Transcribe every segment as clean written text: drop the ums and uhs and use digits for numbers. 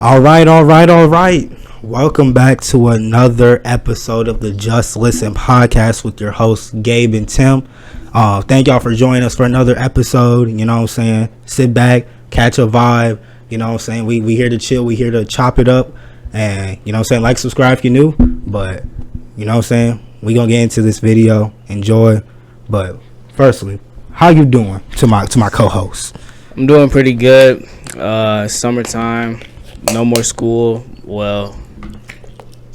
All right. Welcome back to another episode of the Just Listen podcast with your hosts, Gabe and Tim. Thank y'all for joining us for another episode. You know what I'm saying? Sit back, catch a vibe. You know what I'm saying? We here to chill. We here to chop it up. And, you know what I'm saying? Like, subscribe if you're new. But, you know what I'm saying? We going to get into this video. Enjoy. But, firstly, how you doing to my co-host? I'm doing pretty good. Summertime. No more school. Well,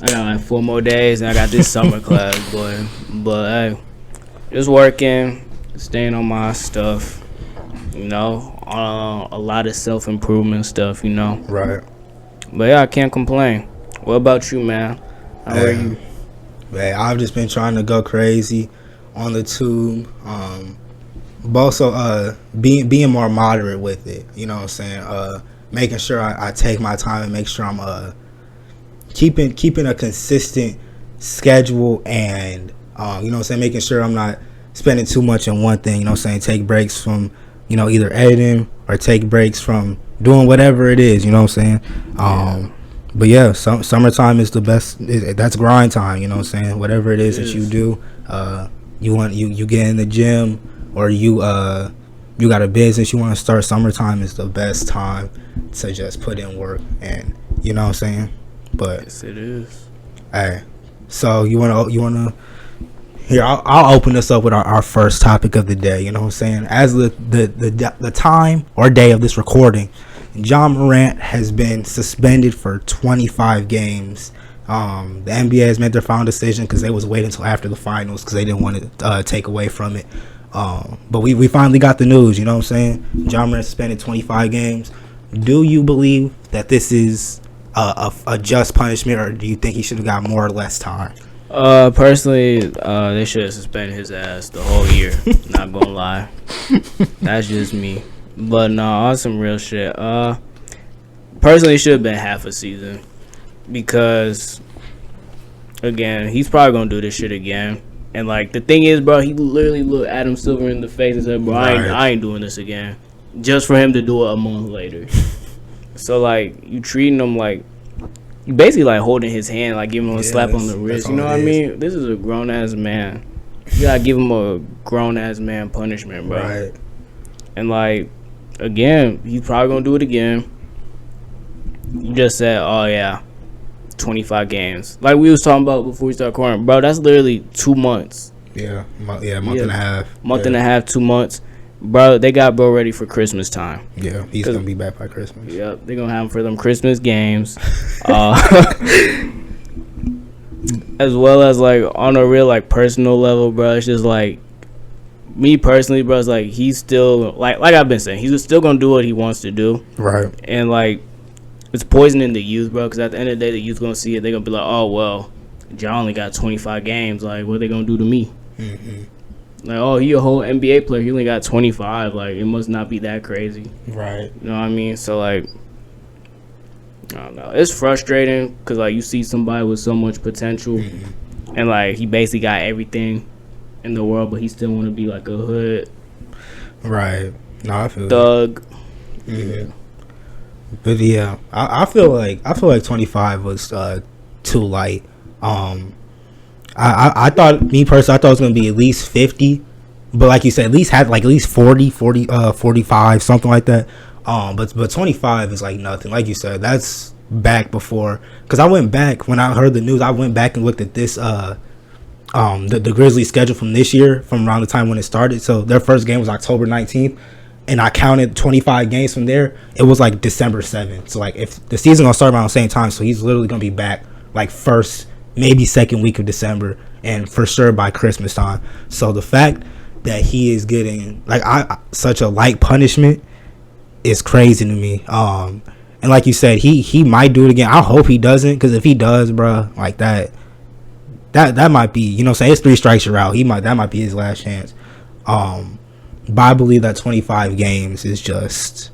I got like 4 more days and I got this summer class, boy. But hey, just working, staying on my stuff, you know, a lot of self-improvement stuff, you know. Right. But yeah, I can't complain. What about you, man? How are you? Man, I've just been trying to go crazy on the tube. But also being more moderate with it, you know what I'm saying? Making sure I take my time and make sure I'm keeping a consistent schedule and you know what I'm saying, making sure I'm not spending too much on one thing, you know what I'm saying, take breaks from, you know, either editing or take breaks from doing whatever it is, you know what I'm saying? But yeah, summertime is the best. That's grind time, you know what I'm saying? Whatever it is that you do, you get in the gym or you got a business you want to start, summertime is the best time to just put in work, and you know what I'm saying? But Yes, it is. Hey, so you wanna here, I'll open this up with our first topic of the day, you know what I'm saying? As the time or day of this recording, Ja Morant has been suspended for 25 games. The NBA has made their final decision because they was waiting until after the finals because they didn't want to take away from it. But we finally got the news, you know what I'm saying? Ja Morant suspended 25 games. Do you believe that this is a just punishment, or do you think he should have got more or less time? Personally, they should have suspended his ass the whole year. Not gonna lie. That's just me. But no, on some real shit. Personally, it should have been half a season. Because, again, he's probably gonna do this shit again. And, like, the thing is, bro, he literally looked Adam Silver in the face and said, bro, I ain't doing this again. Just for him to do it a month later. So, like, you treating him like, you basically, like, holding his hand, like, giving him a slap on the wrist. You know what I mean? This is a grown-ass man. You gotta give him a grown-ass man punishment, bro. Right. And, like, again, he's probably gonna do it again. You just said, oh, yeah, 25 games. Like we was talking about before we started recording. Bro, that's literally 2 months. Yeah, month and a half. Month and a half, 2 months. Bro, they got bro ready for Christmas time. Yeah, he's going to be back by Christmas. Yep, they're going to have him for them Christmas games. As well as, like, on a real, like, personal level, bro, it's just, like, me personally, bro, it's, like, he's still, like I've been saying, he's still going to do what he wants to do. Right. And, like, it's poisoning the youth, bro, because at the end of the day, the youth going to see it. They're going to be like, oh, well, Ja only got 25 games. Like, what are they going to do to me? Mm-hmm. Like, oh, he a whole NBA player. He only got 25. Like, it must not be that crazy. Right. You know what I mean? So, like, I don't know. It's frustrating because, like, you see somebody with so much potential and, like, he basically got everything in the world, but he still want to be, like, a hood. Right. No, I feel thug. Mm-hmm. Yeah. But, yeah, I feel like 25 was too light. I thought, me personally, I thought it was going to be at least 50. But like you said, at least 40, 45, something like that. But 25 is like nothing. Like you said, that's back before. Because I went back, when I heard the news, I went back and looked at this, the Grizzlies schedule from this year, from around the time when it started. So their first game was October 19th. And I counted 25 games from there. It was like December 7th. So, like, if the season going to start around the same time, so he's literally going to be back, like, first, maybe second week of December, and for sure by Christmas time. So, the fact that he is getting, like, such a light punishment is crazy to me. And like you said, he might do it again. I hope he doesn't, because if he does, bro, like, that might be, you know what I'm saying? It's 3 strikes you're out. That might be his last chance. But I believe that 25 games is just,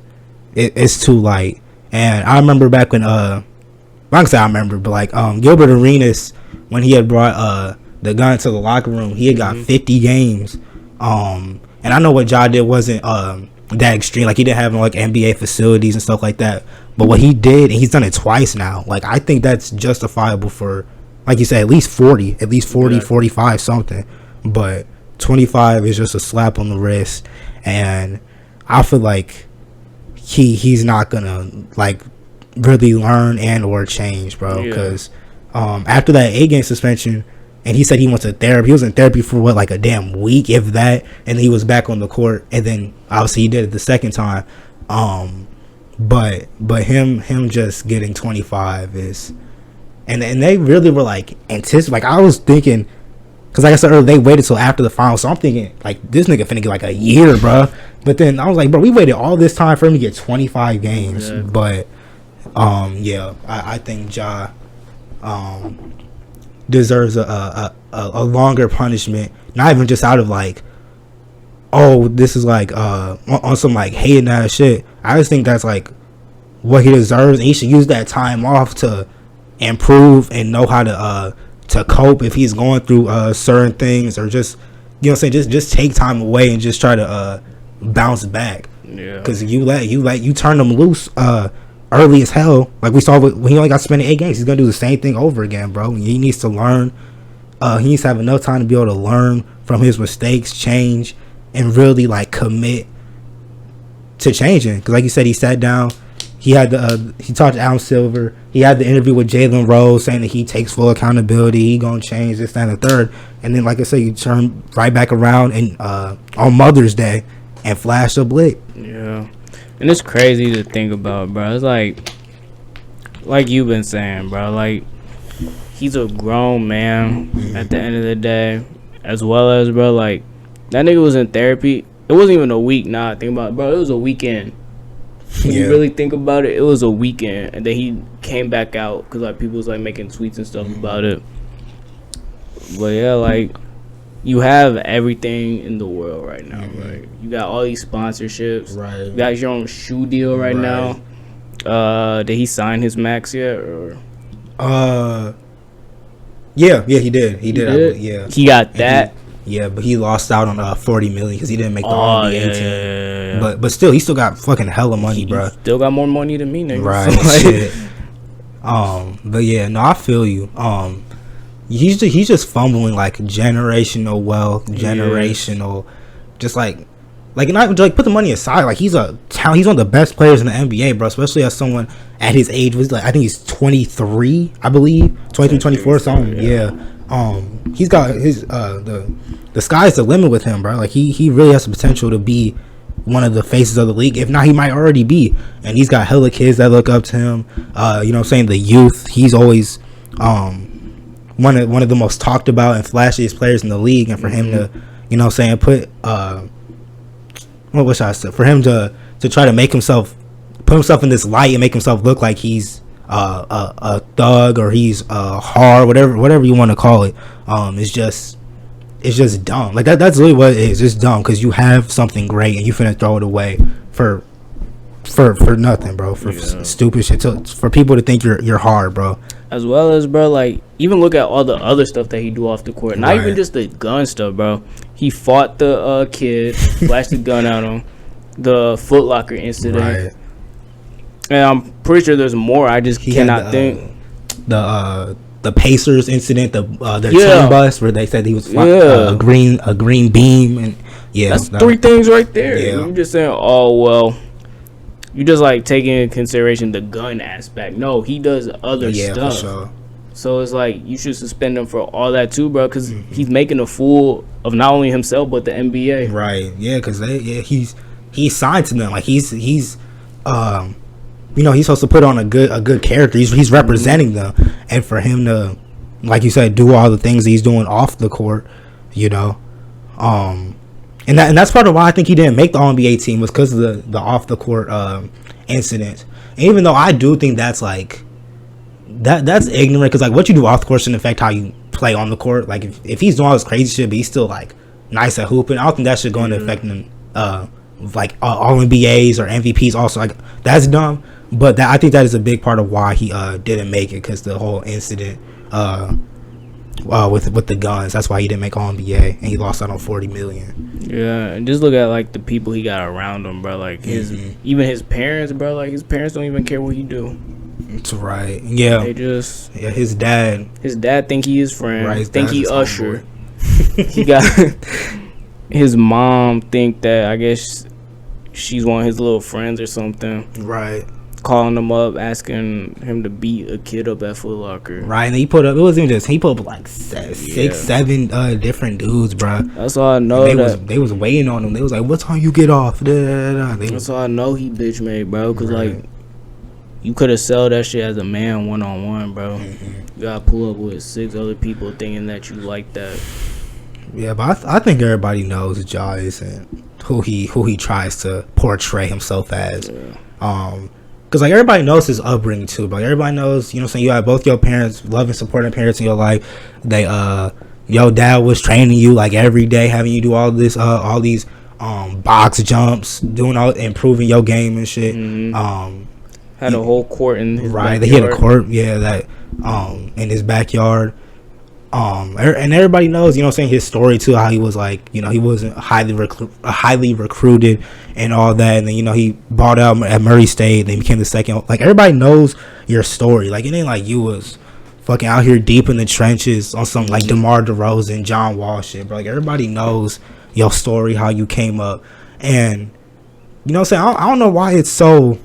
it's too light. And I remember back when, I can say I remember, but like Gilbert Arenas, when he had brought the gun to the locker room, he had got 50 games. And I know what Ja did wasn't that extreme. Like he didn't have like NBA facilities and stuff like that. But what he did, and he's done it twice now. Like I think that's justifiable for, like you said, at least 40, 45 something. But 25 is just a slap on the wrist, and I feel like he's not gonna like really learn and or change, bro. Because after that 8-game suspension, and he said he went to therapy. He was in therapy for what, like a damn week, if that, and he was back on the court. And then obviously he did it the second time. But him just getting 25 is, and they really were like like I was thinking, because like I said earlier, they waited till after the finals, so I'm thinking like this nigga finna get like a year, bro. But then I was like, bro, we waited all this time for him to get 25 games. Yeah. But I think Ja deserves a longer punishment, not even just out of like, oh, this is like on some like hating ass shit. I just think that's like what he deserves, and he should use that time off to improve and know how to cope if he's going through certain things, or just, you know what I'm saying, just take time away and just try to bounce back. Yeah, because you turn them loose early as hell, like we saw when he only got spent 8 games. He's gonna do the same thing over again, bro. He needs to learn. He needs to have enough time to be able to learn from his mistakes, change, and really like commit to changing. Because like you said, he sat down. He had he talked to Adam Silver. He had the interview with Jalen Rose saying that he takes full accountability. He gonna change this, that, and the third. And then, like I said, you turn right back around and on Mother's Day and flash a blick. Yeah, and it's crazy to think about, bro. It's like you've been saying, bro. Like he's a grown man at the end of the day, as well as, bro. Like that nigga was in therapy. It wasn't even a week. Nah, think about it, bro. It was a weekend. When you really think about it, it was a weekend, and then he came back out because like people was like making tweets and stuff about it. But yeah, like you have everything in the world right now, right? You got all these sponsorships, right? You got your own shoe deal right now. Did he sign his max yet? Or yeah, he did. He did. Yeah, he got that. Yeah, but he lost out on $40 million because he didn't make the NBA team. Yeah. But still, he still got fucking hella money, bro. Still got more money than me, nigga. Right. Shit. But yeah, no, I feel you. He's just fumbling like generational wealth, generational, just like not like put the money aside. Like he's a talent. He's one of the best players in the NBA, bro. Especially as someone at his age was like, I think he's 23, I believe, 23, 24, something. Yeah. He's got his the sky's the limit with him, bro. Like he really has the potential to be one of the faces of the league. If not, he might already be. And he's got hella kids that look up to him. You know what I'm saying? The youth. He's always one of the most talked about and flashiest players in the league. And for him to, you know what I'm saying, put what was I say? For him to try to put himself in this light and make himself look like he's a thug or he's hard, whatever you want to call it, it's just dumb. Like that's really what it is. It's dumb because you have something great and you finna throw it away for nothing, bro. For stupid shit. For people to think you're hard, bro. As well as, bro, like even look at all the other stuff that he do off the court. Not even just the gun stuff, bro. He fought the kid, flashed the gun at him. The Foot Locker incident. Right. And I'm pretty sure there's more. I just cannot think. The Pacers incident, their team bus where they said he was a green beam, and that's 3 things right there. Yeah. You're just saying, oh well, you just like taking into consideration the gun aspect. No, he does other stuff. For sure. So it's like you should suspend him for all that too, bro, because he's making a fool of not only himself but the NBA. Right? Yeah, because he's signed to them. Like he's you know, he's supposed to put on a good character. He's representing them, and for him to, like you said, do all the things he's doing off the court, you know, and that's part of why I think he didn't make the All-NBA team was because of the off the court incident. And even though I do think that's like that's ignorant, because like what you do off the court shouldn't affect how you play on the court. Like if he's doing all this crazy shit, but he's still like nice at hooping, I don't think that should go into affecting him. Like all NBAs or MVPs also, like that's dumb. But I think that is a big part of why he didn't make it, because the whole incident with the guns. That's why he didn't make All NBA, and he lost out on $40 million. Yeah, and just look at like the people he got around him, bro. Like even his parents, bro. Like his parents don't even care what he do. That's right. Yeah. They just his dad. His dad think he his friend. Right. Think he Usher. He got his mom think that I guess she's one of his little friends or something. Right. Calling him up, asking him to beat a kid up at Foot Locker. Right, and he put up. It wasn't even just he put up like six, seven different dudes, bro. That's all I know. They was waiting on him. They was like, "What time you get off?" That's all I know. He bitch made, bro. Cause like, you could have sold that shit as a man 1-on-1, bro. You gotta pull up with 6 other people thinking that you like that. Yeah, but I think everybody knows Ja isn't who he tries to portray himself as. Yeah. Because, like, everybody knows his upbringing, too. But everybody knows, you know what I'm saying, you have both your parents, loving, supporting parents in your life. They, your dad was training you, like, every day, having you do all these box jumps, doing all, improving your game and shit. Had a whole court in his backyard. He had a court, that, in his backyard. And everybody knows, you know what I'm saying, his story too, how he was like, you know, he wasn't highly recruited and all that, and then, you know, he bought out at Murray State, then became the second, like, everybody knows your story. Like, it ain't like you was fucking out here deep in the trenches on some like DeMar DeRozan, John Wall shit, bro. Like, everybody knows your story, how you came up. And you know what I'm saying, I don't know why it's so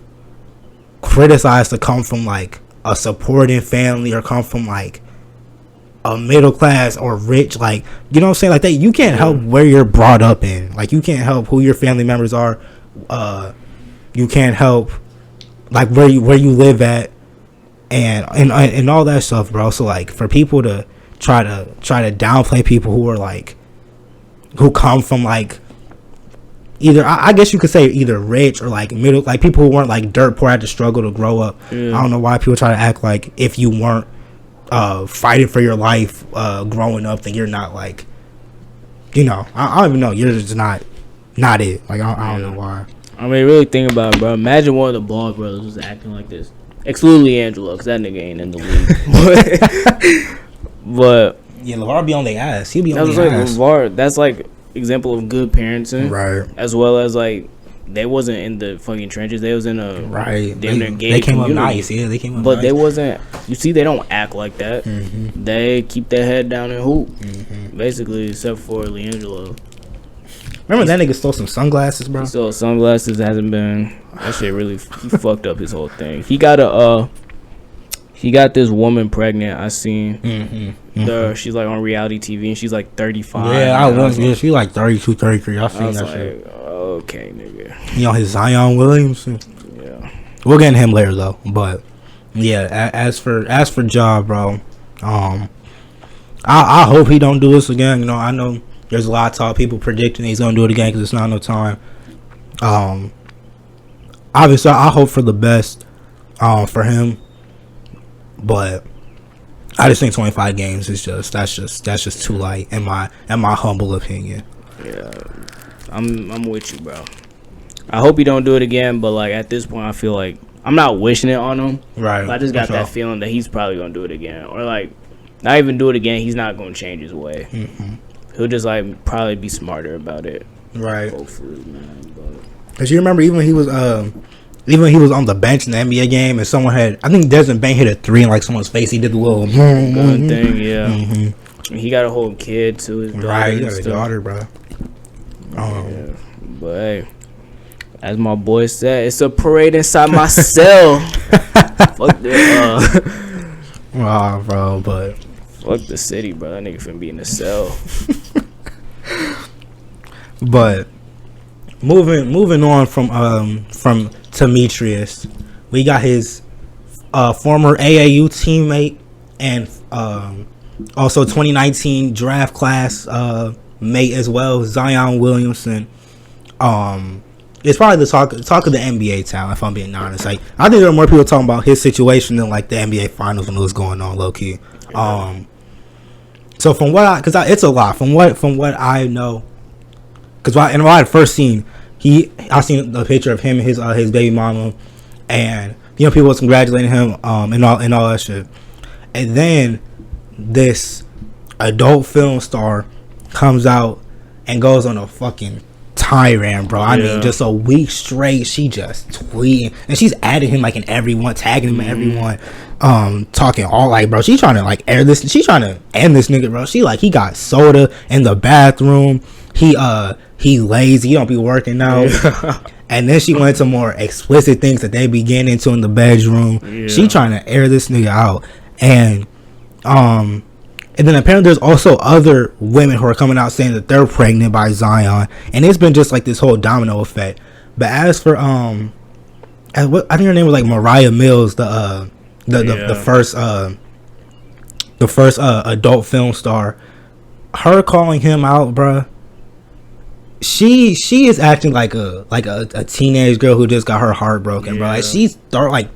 criticized to come from like a supporting family or come from like a middle class or rich, like, you know what I'm saying, like that. You can't help where you're brought up in, like, you can't help who your family members are, you can't help like where you live at and all that stuff, bro. So like, for people to try to downplay people who are like, who come from like either, I guess you could say either rich or like middle, like people who weren't like dirt poor, had to struggle to grow up. I don't know why people try to act like if you weren't fighting for your life growing up, then you're not, like, you know, I don't even know, you're just not it. Like, I don't know why. I mean, really think about it, bro. Imagine one of the Ball brothers was acting like this. Excluding Angelo, because that nigga ain't in the league. But yeah, LeVar be on their ass. He'll be on their ass. LeVar, that's like example of good parenting, right? As well as like, they wasn't in the fucking trenches. They was in a They came up nice. Yeah, they came up. But nice. They wasn't. You see, they don't act like that. They keep their head down and hoop, basically, except for LiAngelo. Remember that nigga stole some sunglasses, bro? He stole sunglasses. Hasn't been. That shit really. He fucked up his whole thing. He got this woman pregnant. I seen. She's like on reality TV and she's like 35. Yeah, I was. Yeah, she's like 32, 33. I seen that like, shit. Okay, nigga. You know, his Zion Williamson. Yeah. We'll get into him later though. But yeah, as for Ja, bro, I hope he don't do this again. You know, I know there's a lot of talk, people predicting he's gonna do it again because it's not no time. Obviously, I hope for the best for him, but I just think 25 games is that's just too light in my humble opinion. Yeah, I'm with you, bro. I hope he don't do it again, but like at this point, I feel like I'm not wishing it on him. Right. But I just got that feeling that he's probably gonna do it again, or like not even do it again. He's not gonna change his way. He'll just like probably be smarter about it. Right. Hopefully, man. Cause you remember even when he was on the bench in the NBA game and someone had, I think Desmond Bain hit a 3 in like someone's face. He did the little gun thing, yeah. He got a whole kid to his daughter. Right, he got a daughter, bro. Yeah. But hey, as my boy said, it's a parade inside my cell. Fuck that. Bro, but fuck the city, bro. That nigga finna be in the cell. But moving on from Demetrius, we got his former AAU teammate and also 2019 draft class mate as well, Zion Williamson. It's probably the talk of the NBA town, if I'm being honest. Like, I think there are more people talking about his situation than like the NBA Finals when it was going on, low key. So from what it's a lot from what I know, because what I had first seen, I seen the picture of him and his baby mama, and you know, people was congratulating him and all that shit, and then this adult film star comes out and goes on a fucking tirade, bro. I mean, just a week straight, she just tweeting, and she's adding him like in everyone, tagging him in everyone, talking all like, bro, she trying to like air this, she trying to end this nigga, bro. She like, he got soda in the bathroom, he lazy, he don't be working out. And then she went into more explicit things that they be getting into in the bedroom. She trying to air this nigga out. And then apparently there's also other women who are coming out saying that they're pregnant by Zion. And it's been just like this whole domino effect. But as for I think her name was like Mariah Mills, the first adult film star. Her calling him out, bruh. She is acting like a teenage girl who just got her heart broken, bro. Like she's like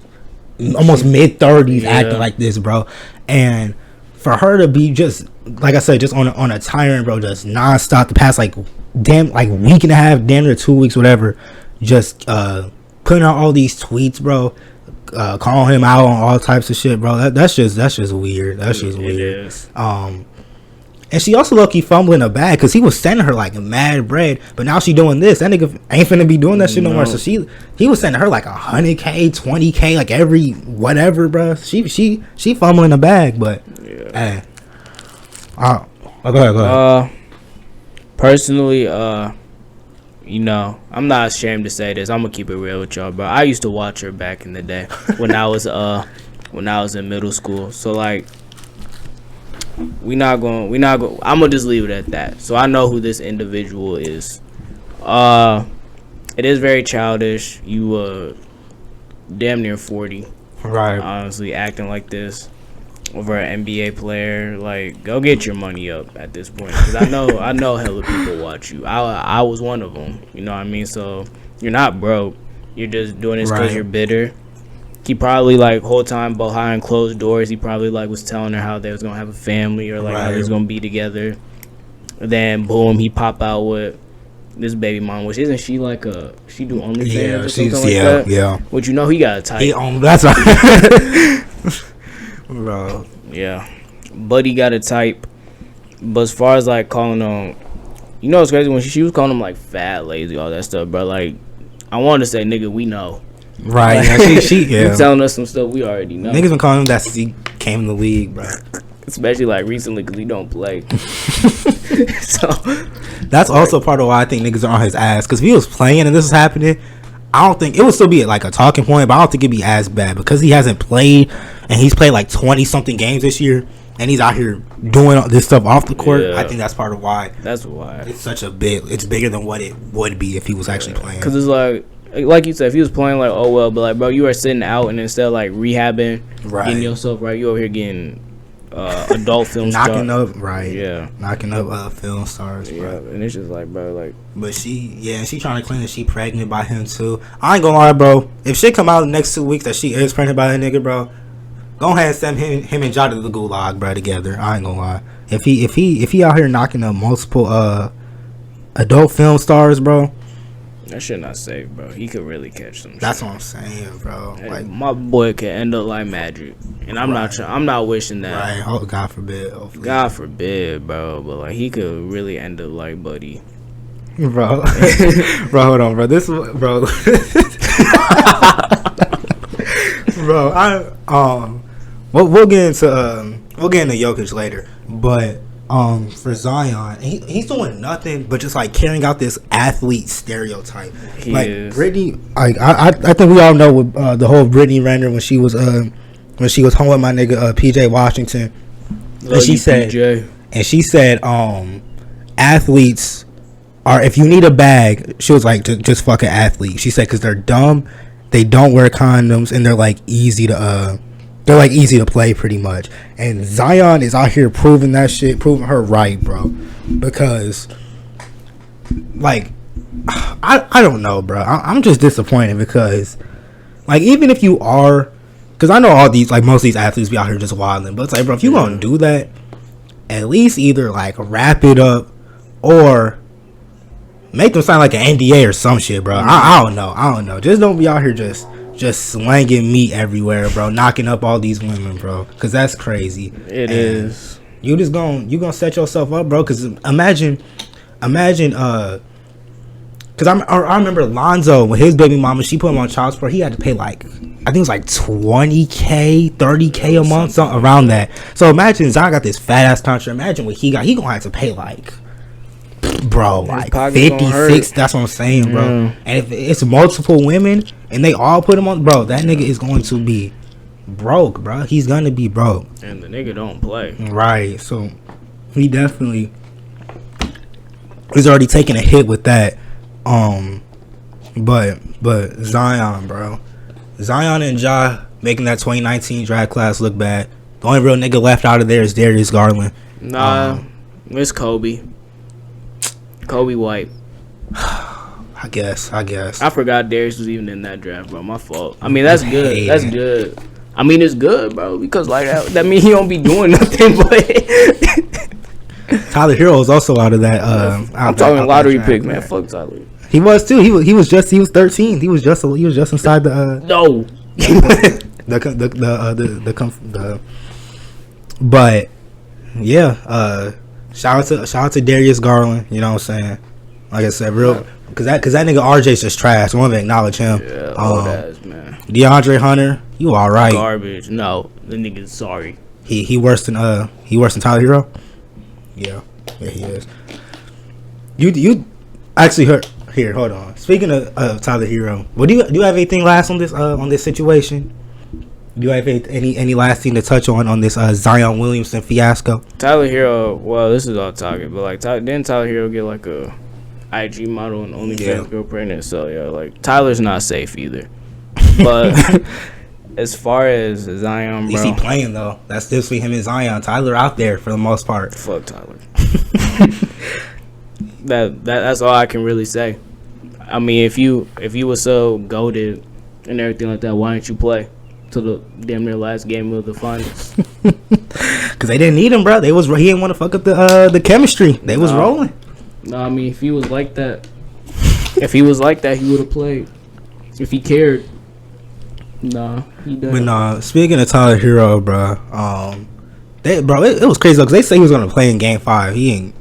almost mid-30s acting like this, bro. And for her to be just, like I said, just on a tyrant, bro, just nonstop the past like week and a half, damn near 2 weeks, whatever, just putting out all these tweets, bro, calling him out on all types of shit, bro. That's just weird. That's just weird. It is. And she also low-key fumbling a bag because he was sending her like mad bread, but now she doing this. That nigga ain't finna be doing that shit no more. So he was sending her like 100K, 20K, like every whatever, bro. She fumbling a bag, but hey, go ahead. Personally, you know, I'm not ashamed to say this. I'm gonna keep it real with y'all, bro. I used to watch her back in the day when I was in middle school. So like, I'm gonna just leave it at that. So I know who this individual is. It is very childish. You damn near 40, right? Honestly, acting like this over an NBA player, like, go get your money up at this point. Because I know hella people watch you. I was one of them. You know what I mean? So you're not broke. You're just doing this because you're bitter. He probably, like, whole time behind closed doors, he probably, like, was telling her how they was going to have a family or, like, how they was going to be together. And then, boom, he pop out with this baby mom, which isn't she, like, she do OnlyFans or something like that? Yeah. Which, you know, he got a type. That's right. Bro. Yeah. But he got a type. But as far as, like, calling him, you know what's crazy? When she was calling him, like, fat, lazy, all that stuff, bro. Like, I wanted to say, nigga, we know. Right, she you telling us some stuff we already know. Niggas been calling him that since he came in the league, bro. Especially like recently because he don't play. So that's also part of why I think niggas are on his ass. Because if he was playing and this is happening, I don't think it would still be like a talking point, but I don't think it'd be as bad because he hasn't played and he's played like 20 something games this year and he's out here doing all this stuff off the court. I think that's part of why. That's why it's such a big. It's bigger than what it would be if he was actually playing. Because it's like you said, if he was playing, like, oh well, but like, bro, you are sitting out and instead of like rehabbing, getting yourself right, you over here getting adult film knocking stars. Knocking up film stars, bro. And it's just like, bro, like, but she trying to claim that she pregnant by him too. I ain't gonna lie, bro, if shit come out in the next 2 weeks that she is pregnant by that nigga, bro, go ahead and send him and Jada to the gulag, bro, together. I ain't gonna lie, if he out here knocking up multiple adult film stars, bro, that shit not safe, bro. He could really catch some. That's shit. what I'm saying, bro. Hey, like, my boy could end up like Magic, and I'm not wishing that. Right. Oh, God forbid. Hopefully. God forbid, bro. But like, he could really end up like Buddy, bro. Bro, hold on, bro. This, bro. Bro, we'll get into Jokic later, but. For Zion, he's doing nothing but just like carrying out this athlete stereotype. He like is. Brittany, like I think we all know what, the whole Brittany Renner when she was home with my nigga PJ Washington, and she said athletes are, if you need a bag, she was like, just fuck an athlete. She said because they're dumb, they don't wear condoms, and they're like easy to play pretty much. And Zion is out here proving that shit, proving her right, bro. Because, like, I don't know, bro. I'm just disappointed because, like, even if you are, because I know all these, like, most of these athletes be out here just wilding, but it's like, bro, if you gonna do that, at least either, like, wrap it up or make them sign, like, an NDA or some shit, bro. I don't know. Just don't be out here just slanging meat everywhere, bro, knocking up all these women, bro, because that's crazy. It is. you gonna set yourself up, bro. Because imagine, because I remember Lonzo when his baby mama, she put him on child support. He had to pay like, I think it was like $20K, $30K a month, something around that. So imagine Zion got this fat ass contract. Imagine what he got. He gonna have to pay like, bro, like 56. That's what I'm saying, bro. And if it's multiple women and they all put him on, bro, that nigga is going to be broke, bro. He's gonna be broke. And the nigga don't play. Right. So he definitely he's already taking a hit with that. But Zion, bro. Zion and Ja making that 2019 draft class look bad. The only real nigga left out of there is Darius Garland. Nah, it's Kobe. Kobe White. I guess. I forgot Darius was even in that draft, bro. My fault. I mean, that's good. That's good. I mean, it's good, bro, because like that means he don't be doing nothing. But Tyler Hero was also out of that. I'm talking lottery pick, man. Fuck Tyler. He was too. He was 13. He was just inside the no. But yeah, shout out to Darius Garland. You know what I'm saying? Like I said, real because that nigga RJ's just trash. I want to acknowledge him. Yeah, that's man. DeAndre Hunter, you all right? Garbage. No, the nigga's sorry. He worse than Tyler Hero. Yeah, he is. You actually heard. Here, hold on. Speaking of Tyler Hero, do you have anything last on this situation? Do you have any last thing to touch on this Zion Williamson fiasco? Tyler Hero, well, this is all talking, but like, didn't Tyler Hero get like a IG model and OnlyFans girl pregnant? So yeah, like Tyler's not safe either. But as far as Zion, bro, is he playing though? That's just for him and Zion. Tyler out there for the most part. Fuck Tyler. That's all I can really say. I mean, if you were so goated and everything like that, why didn't you play to the damn near last game of the finals? Because they didn't need him, bro. He didn't want to fuck up the chemistry. They was rolling. No, I mean, if he was like that, he would have played. If he cared. Nah, he doesn't. But speaking of Tyler Hero, bro, it was crazy though, because they say he was gonna play in Game 5. He ain't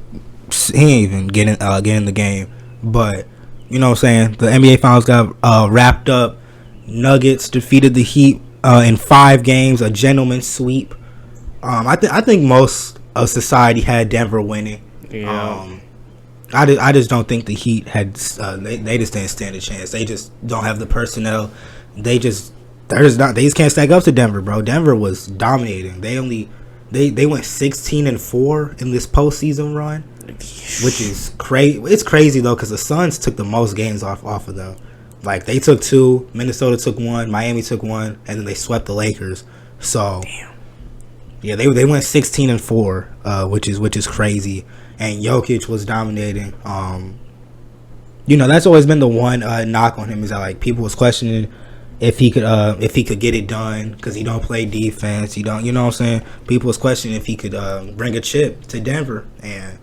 even get in the game. But you know what I'm saying? The NBA Finals got wrapped up. Nuggets defeated the Heat in 5 games, a gentleman's sweep. I think most of society had Denver winning. Yeah. I just don't think the Heat had. They just didn't stand a chance. They just don't have the personnel. They just can't stack up to Denver, bro. Denver was dominating. They went 16-4 in this postseason run, which is crazy. It's crazy though, because the Suns took the most games off of them. Like they took 2, Minnesota took 1, Miami took 1, and then they swept the Lakers. So yeah, they went 16-4, which is crazy. And Jokic was dominating. That's always been the one knock on him, is that like people was questioning if he could get it done, because he don't play defense. He don't, you know what I'm saying? People was questioning if he could bring a chip to Denver, and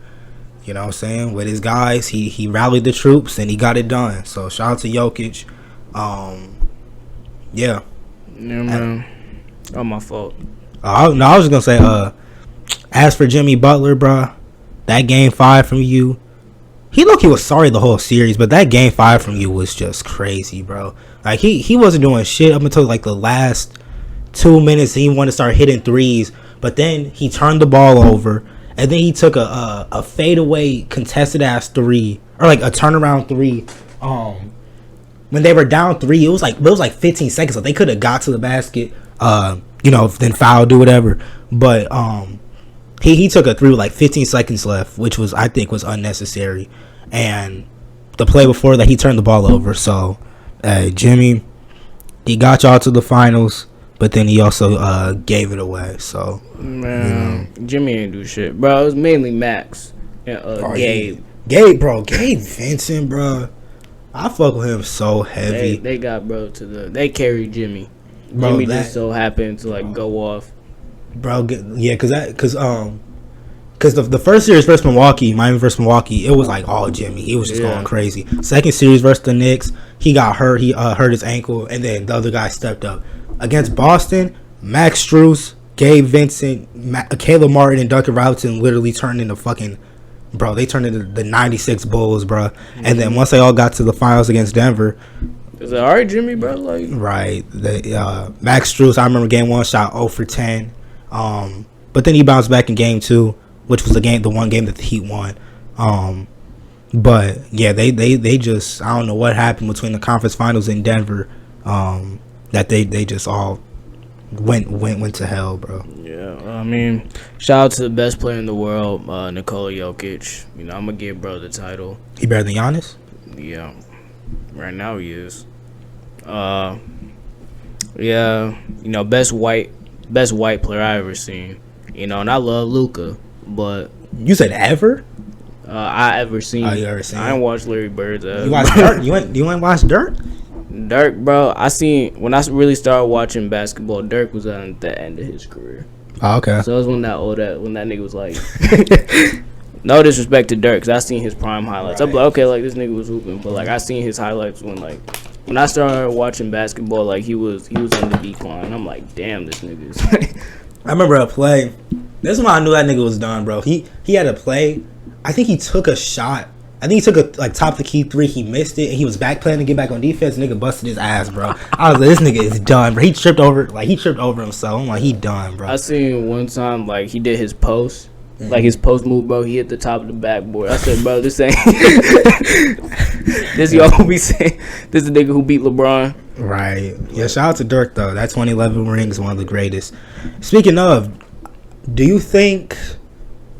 you know what I'm saying, with his guys, he rallied the troops and he got it done. So shout out to Jokic. Yeah, man. Oh, my fault. I was just gonna say, as for Jimmy Butler, bro, that Game 5 from you, he was sorry the whole series, but that Game 5 from you was just crazy, bro. Like he wasn't doing shit up until like the last 2 minutes. He wanted to start hitting threes, but then he turned the ball over, and then he took a fadeaway contested ass 3, or like a turnaround 3. When they were down 3, it was like 15 seconds, so they could have got to the basket. Then foul, do whatever. But he took a 3 with like 15 seconds left, which I think was unnecessary. And the play before that, he turned the ball over. So Jimmy, he got y'all to the finals, but then he also gave it away. So man, Jimmy ain't do shit, bro. It was mainly Max and Gabe. Gabe Vincent, bro. I fuck with him so heavy. They got they carried Jimmy. Bro, Jimmy just so happened to like go off. Bro, yeah, because the first series versus Miami versus Milwaukee, it was like all Jimmy. He was just going crazy. Second series versus the Knicks, he got hurt. He hurt his ankle, and then the other guy stepped up. Against Boston, Max Strus, Gabe Vincent, Caleb Martin, and Duncan Robinson literally turned into fucking, bro. They turned into the '96 Bulls, bro. And then once they all got to the finals against Denver, is it all right, Jimmy, bro? Like, right, Max Strus, I remember game 1 shot 0 for 10, but then he bounced back in game 2, which was the one game that the Heat won. But yeah, they just, I don't know what happened between the conference finals in Denver, that they just all went to hell, bro. Yeah, I mean, shout out to the best player in the world, Nikola Jokic. You know, I'm gonna give bro the title. He better than Giannis? Yeah, right now he is. Yeah, you know, best white player I ever seen. You know, and I love Luka, but you said ever? I ever seen. Oh, you ever seen? I ain't watched Larry Bird's. You watched Dirk? You went watch Dirk? Dirk, bro. I seen when I really started watching basketball. Dirk was at the end of his career. Oh, okay. So it was when that nigga was like, no disrespect to Dirk, cause I seen his prime highlights. Right. I'm like, okay, like this nigga was hooping, but like I seen his highlights when I started watching basketball, like he was on the decline. I'm like, damn, this nigga is. I remember a play. This is when I knew that nigga was done, bro. He had a play. I think he took a shot. I think he took a top the key 3. He missed it, and he was back playing to get back on defense. Nigga busted his ass, bro. I was like, this nigga is done, bro. He tripped over himself. I'm like, he done, bro. I seen one time like he did his post, like his post move, bro. He hit the top of the backboard. I said, bro, this ain't this y'all be saying this is the nigga who beat LeBron. Right. Yeah. Shout out to Dirk though. That 2011 ring is one of the greatest. Speaking of, do you think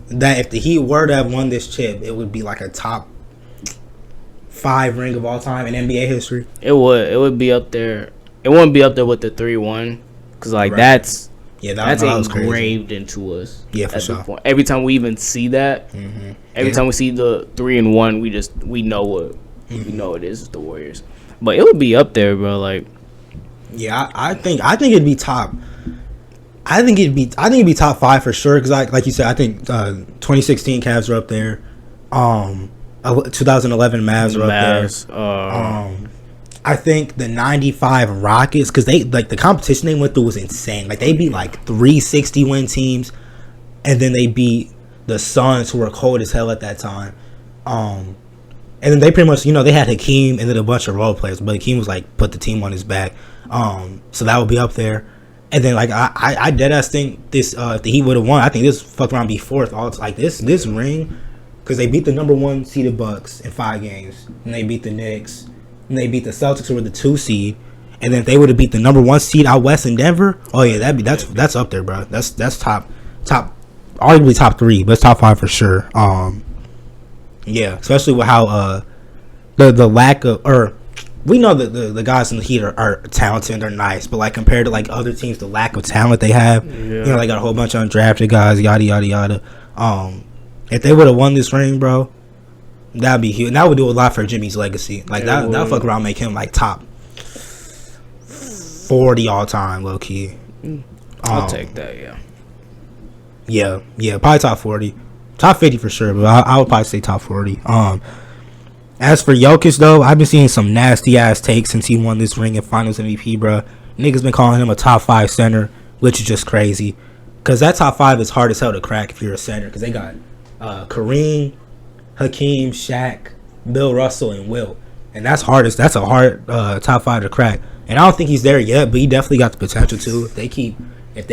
that if the Heat were to have won this chip, it would be like a top 5 ring of all time in NBA history? It would be up there. It wouldn't be up there with the 3-1 because like that's engraved into us. Yeah, for sure. Point. Every time we even see that, every time we see the 3-1, we know what we know it is the Warriors. But it would be up there, bro. Like, yeah, I think it'd be top. I think it'd be top 5 for sure. Because like you said, I think 2016 Cavs are up there. 2011 Mavs are up there. I think the 95 Rockets, because they like the competition they went through was insane. Like they beat like 360 win teams, and then they beat the Suns, who were cold as hell at that time. And then they pretty much, they had Hakeem and then a bunch of role players, but Hakeem was like put the team on his back. So that would be up there. And then like I deadass think this if the Heat would have won, I think this fuck around be 4th. All like this ring, because they beat the number 1 seeded Bucks in 5 games, and they beat the Knicks, and they beat the Celtics, who were the 2 seed, and then if they would have beat the number 1 seed out west in Denver, oh yeah, that's up there, bro. That's top, arguably top 3, but it's top 5 for sure. Yeah, especially with how the lack of, or we know that the guys in the Heat are talented and they're nice, but like compared to like other teams, the lack of talent they have, they got a whole bunch of undrafted guys, yada yada yada. If they would have won this ring, bro, that'd be huge. And that would do a lot for Jimmy's legacy. Like that fuck around make him like top 40 all time, low key. I'll take that. Yeah, probably top 40, top 50 for sure. But I would probably say top 40. As for Jokic though, I've been seeing some nasty ass takes since he won this ring in Finals MVP, bro. Niggas been calling him a top 5 center, which is just crazy. Cause that top 5 is hard as hell to crack if you're a center. Cause they got Kareem, Hakeem, Shaq, Bill Russell, and Wilt, and that's a hard top 5 to crack. And I don't think he's there yet, but he definitely got the potential to. If they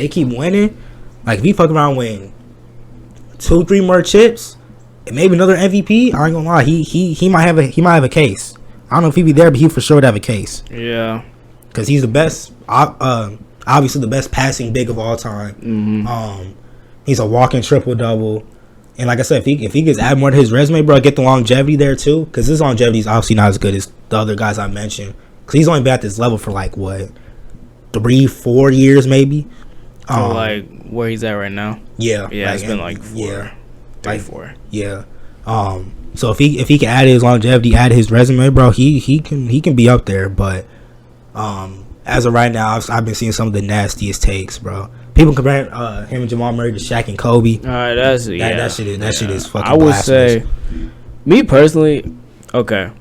keep winning, like if he fuck around win 2-3 more chips and maybe another MVP, I ain't gonna lie, he might have a case. I don't know if he'd be there, but he for sure would have a case. Yeah, because he's the best. Obviously the best passing big of all time. He's a walking triple double. And like I said, if he gets add more to his resume, bro, get the longevity there too. Because his longevity is obviously not as good as the other guys I mentioned. Because he's only been at this level for like what, 3-4 years maybe. So like where he's at right now. Yeah, like, it's been like 4. Yeah. So if he can add his longevity, add his resume, bro, he can be up there. But as of right now, I've been seeing some of the nastiest takes, bro. People compare him and Jamal Murray to Shaq and Kobe. All right, that shit is fucking. I would blasphemous. say, me personally, okay,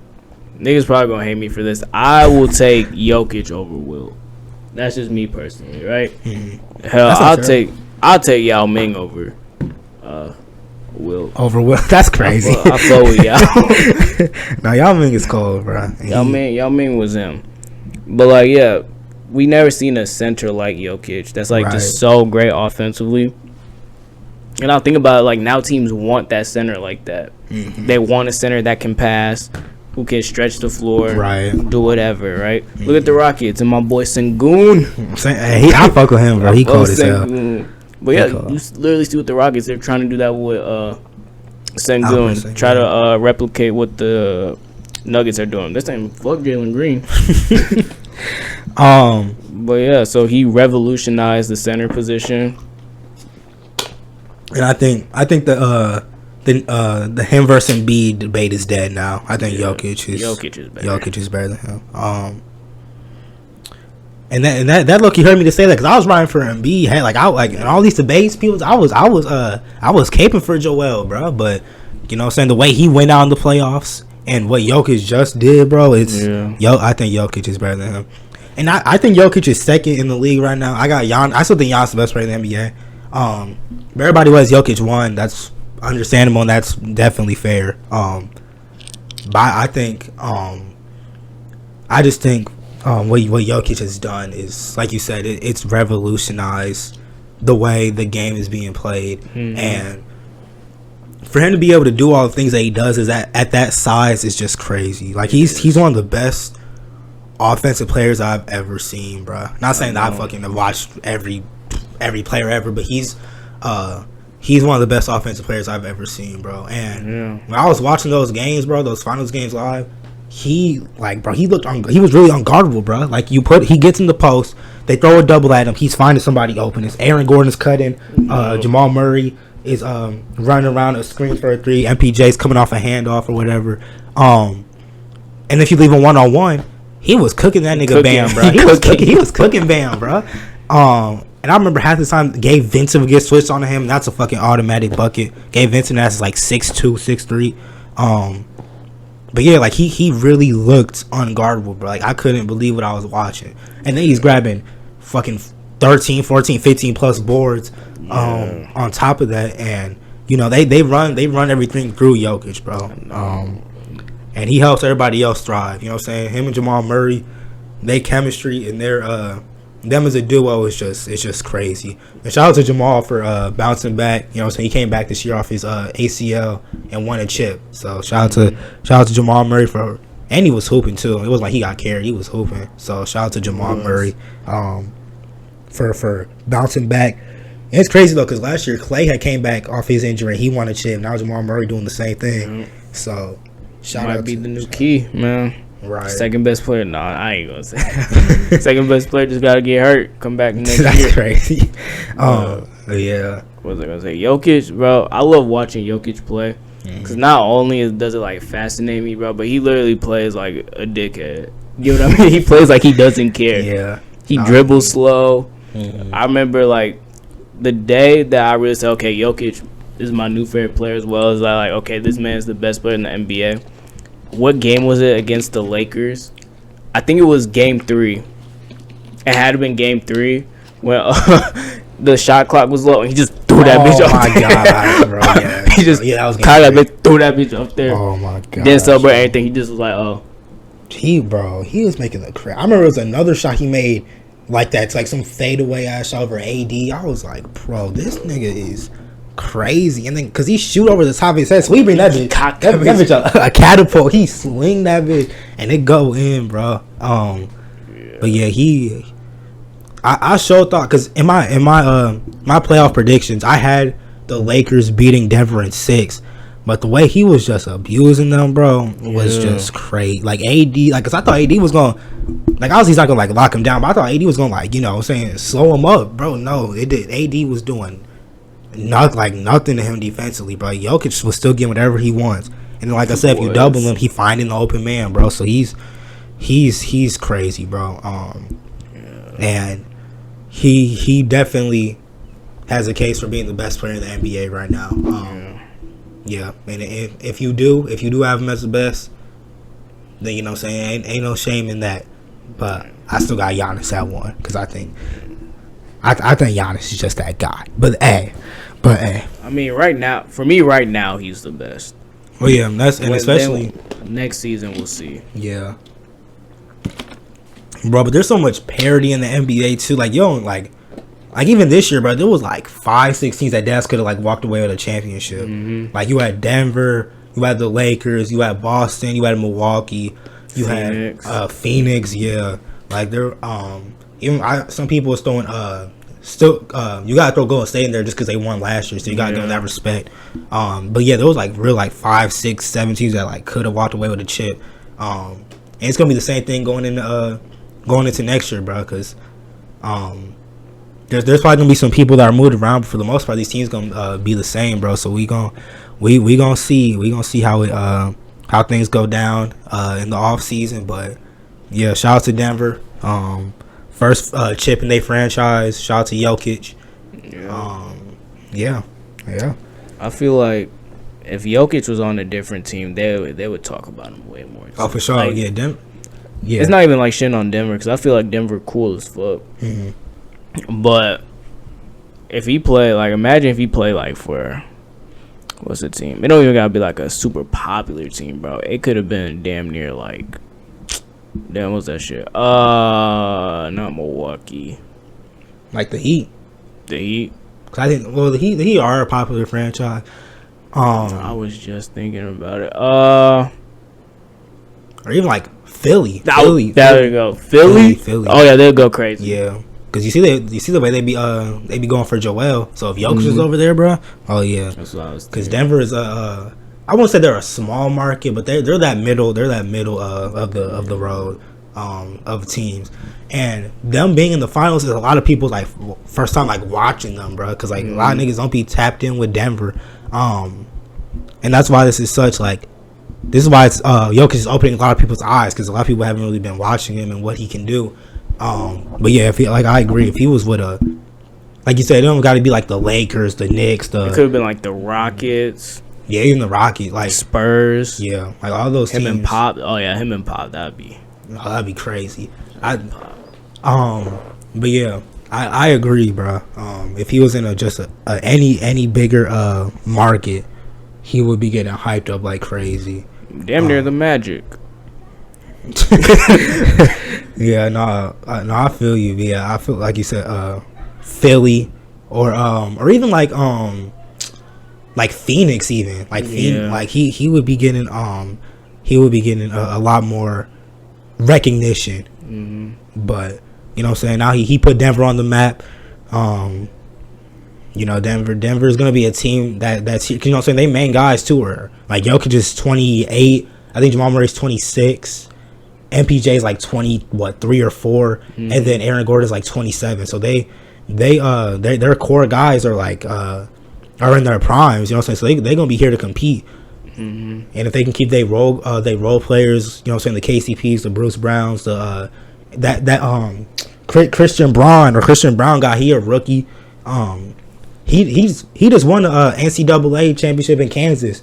niggas probably gonna hate me for this. I will take Jokic over Wilt. That's just me personally, right? Mm-hmm. Hell, I'll take Yao Ming over Will. Over Will. That's crazy. I fuck with Yao. Now Yao Ming is cold, bro. Yao Ming was him. But like, yeah, we never seen a center like Jokic. That's like just so great offensively. And I'll think about it, like now teams want that center like that. Mm-hmm. They want a center that can pass, who can stretch the floor, do whatever, right? Mm-hmm. Look at the Rockets and my boy Sengun. I fuck with him, bro. He cold as hell. But yeah, you literally see with the Rockets, they're trying to do that with Sengun. Try to replicate what the Nuggets are doing. This ain't fuck Jalen Green. But yeah, so he revolutionized the center position. And I think the him versus Embiid debate is dead now. I think Jokic is better than him. And that look, you heard me to say that because I was riding for Embiid. Hey, in all these debates, I was caping for Joel, bro. But you know what I'm saying, the way he went out in the playoffs and what Jokic just did, bro, I think Jokic is better than him. And I think Jokic is second in the league right now. I still think Giannis is the best player in the NBA. But everybody was Jokic won. That's understandable and that's definitely fair. But I think I just think what Jokic has done is, like you said, it's revolutionized the way the game is being played. Mm-hmm. And for him to be able to do all the things that he does is at that size is just crazy. Like he's one of the best offensive players I've ever seen, bro. Not saying that I fucking have watched every player ever, but he's one of the best offensive players I've ever seen, bro. And when I was watching those games, bro, those finals games live, he was really unguardable, bro. Like he gets in the post, they throw a double at him, he's finding somebody open. It's Aaron Gordon's cutting, Jamal Murray is running around a screen for a three, MPJ's coming off a handoff or whatever. And if you leave him 1-on-1, he was cooking that nigga Bam, bro. He was cooking Bam, bro. And I remember half the time Gabe Vincent would get switched on him. That's a fucking automatic bucket. Gabe Vincent that's like 6'2", 6'3". But yeah, like he really looked unguardable, bro. Like I couldn't believe what I was watching. And then he's grabbing fucking 13, 14, 15 plus boards on top of that. And you know, they run everything through Jokic, bro. And he helps everybody else thrive. You know what I'm saying? Him and Jamal Murray, they chemistry and their them as a duo is just crazy. And shout out to Jamal for bouncing back. You know what I'm saying? He came back this year off his ACL and won a chip. So shout out to Jamal Murray and he was hooping too. It wasn't like he got carried, he was hooping. So shout out to Jamal Murray for bouncing back. And it's crazy though, because last year Clay had came back off his injury and he won a chip. Now Jamal Murray doing the same thing. So shout out to the new key, man. Right. Second best player? No, I ain't gonna say. Second best player just gotta get hurt. Come back next year. That's crazy. Yeah. What was I gonna say? Jokic, bro. I love watching Jokic play. Because not only does it like fascinate me, bro, but he literally plays like a dickhead. You know what I mean? He plays like he doesn't care. Yeah. He dribbles slow. Mm-hmm. I remember like the day that I really said, okay, Jokic is my new favorite player, as well as like, okay, this man is the best player in the NBA. What game was it against the Lakers? I think it was game 3. It had to been game 3 when the shot clock was low and he just threw that bitch up there. Oh my god, bro. Yeah, he just kind of threw that bitch up there. Oh my god. Didn't celebrate anything. He just was like, oh. He was making a crap. I remember it was another shot he made like that. It's like some fadeaway ass shot over AD. I was like, bro, this nigga is crazy. And then because he shoot over the top of his head, so we bring that bitch, that bitch a catapult. He swing that bitch and it go in, bro. But yeah, I sure thought, because in my playoff predictions, I had the Lakers beating Denver in 6, but the way he was just abusing them, bro, was just crazy. Like AD, like, cause I thought AD was gonna, like, obviously he's not gonna like lock him down, but I thought AD was gonna, like, you know what I'm saying, slow him up, bro. No, it did. AD was doing nothing to him defensively, bro. Jokic was still getting whatever he wants, and like I said, if you double him, he finding the open man, bro. So he's crazy, bro. And he definitely has a case for being the best player in the NBA right now. Yeah, and if you do have him as the best, then you know what I'm saying, ain't no shame in that. But I still got Giannis at 1 because I think Giannis is just that guy. But hey. I mean, right now, he's the best. Well, yeah, and especially next season, we'll see. Yeah, bro. But there's so much parity in the NBA too. Like, like even this year, bro, there was like 5-6 teams that could have like walked away with a championship. Mm-hmm. Like you had Denver, you had the Lakers, you had Boston, you had Milwaukee, you Phoenix. had Phoenix. Yeah, like there. Even some people was throwing still you gotta throw Golden State in there just because they won last year, so you gotta give them that respect. But yeah, there was like real like 5, 6, 7 teams that like could have walked away with a chip. And it's gonna be the same thing going into next year, bro. Because there's probably gonna be some people that are moved around, but for the most part, these teams gonna be the same, bro. So we gonna see how things go down in the off season. But yeah, shout out to Denver. First chip in their franchise. Shout out to Jokic. Yeah. I feel like if Jokic was on a different team, they would talk about him way more. Oh, for sure. Like, Yeah. It's not even like shitting on Denver because I feel like Denver cool as fuck. Mm-hmm. But if he play, like, imagine if he play like for what's the team? It don't even gotta be like a super popular team, bro. It could have been damn near like. Damn, what's that shit? Not Milwaukee. Like the Heat. The Heat. Cause I think the Heat are a popular franchise. I was just thinking about it. Or even like Philly. There you go. Philly. Oh yeah, they'll go crazy. Yeah. Cause you see the way they be going for Joel. So if Jokic is over there, bro. Oh yeah. That's what I was thinking. Cause Denver is I won't say they're a small market, but they're that middle. They're that middle of the road of teams, and them being in the finals is a lot of people's like first time like watching them, bro. Because like a lot of niggas don't be tapped in with Denver, and that's why this is such like this is why it's Jokic is opening a lot of people's eyes because a lot of people haven't really been watching him and what he can do. But yeah, if he, like I agree, if he was with like you said, it don't got to be like the Lakers, the Knicks, it could have been like the Rockets. Yeah, even the Rockets, like Spurs. Yeah, like all those him teams. And Pop. Oh yeah, him and Pop. That'd be crazy. But yeah, I agree, bro. If he was in any bigger market, he would be getting hyped up like crazy. Damn near the Magic. Yeah, no, I feel you. Yeah, I feel like you said, Philly, or even like Phoenix, even like Phoenix, like he would be getting a lot more recognition. Mm-hmm. But you know what I'm saying, now he put Denver on the map. You know, Denver is gonna be a team that's, you know what I'm saying, they main guys too are like Jokic is 28. I think Jamal Murray's 26. MPJ is like 3 or 4, and then Aaron Gordon's like 27. So their core guys are like are in their primes, you know what I'm saying? So they're gonna be here to compete. And if they can keep they role players, you know what I'm saying, the KCPs, the Bruce Browns, the Christian Brown guy, he a rookie. He just won the NCAA championship in Kansas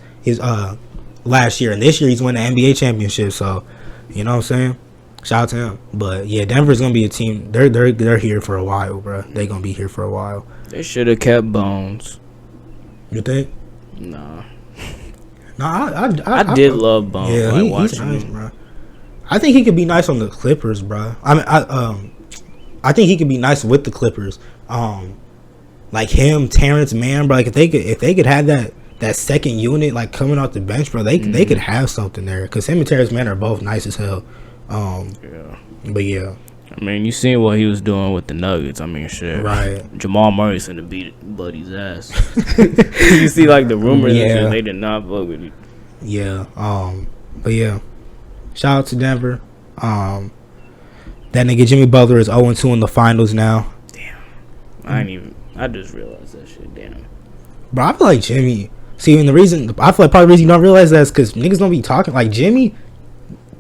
last year, and this year he's won the NBA championship. So you know what I'm saying, shout out to him. But yeah, Denver's gonna be a team. They're here for a while, bro. They're gonna be here for a while. They should have kept Bones. You think? Nah. I did love Bones. Yeah, he's nice, bro. I think he could be nice on the Clippers, bro. I mean, I think he could be nice with the Clippers. Like him, Terrence Mann, bro. Like if they could have that second unit like coming off the bench, bro, they could have something there. Cause him and Terrence Mann are both nice as hell. Yeah. But yeah. I mean, you seen what he was doing with the Nuggets. I mean, shit. Right. Jamal Murray's gonna beat Buddy's ass. You see, like, the rumors and shit, they did not fuck with it. Yeah. But yeah. Shout out to Denver. That nigga Jimmy Butler is 0-2 in the finals now. Damn. I just realized that shit. Damn. Bro, I feel like Jimmy. See, and I feel like part of the reason you don't realize that is because niggas don't be talking. Like, Jimmy.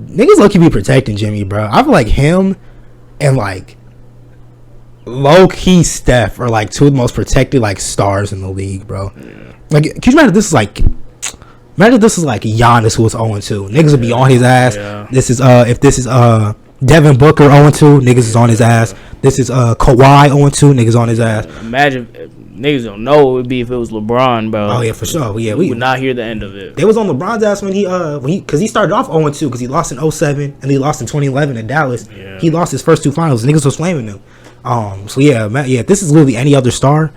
Niggas low-key be protecting Jimmy, bro. I feel like him and like low-key Steph are like two of the most protected like stars in the league, bro. Yeah. Like, can you imagine if this is like Giannis who was 0-2? Niggas would be on his ass. Yeah. If this is Devin Booker 0-2, niggas is on his ass. This is Kawhi 0-2, niggas on his ass. Imagine niggas don't know what it would be if it was LeBron, bro. Oh yeah, for sure. Yeah, we would not hear the end of it. They was on LeBron's ass when he because he started off 0-2 because he lost in 2007 and he lost in 2011 in Dallas. Yeah. He lost his first two finals. Niggas was flaming him. So yeah, if this is literally any other star,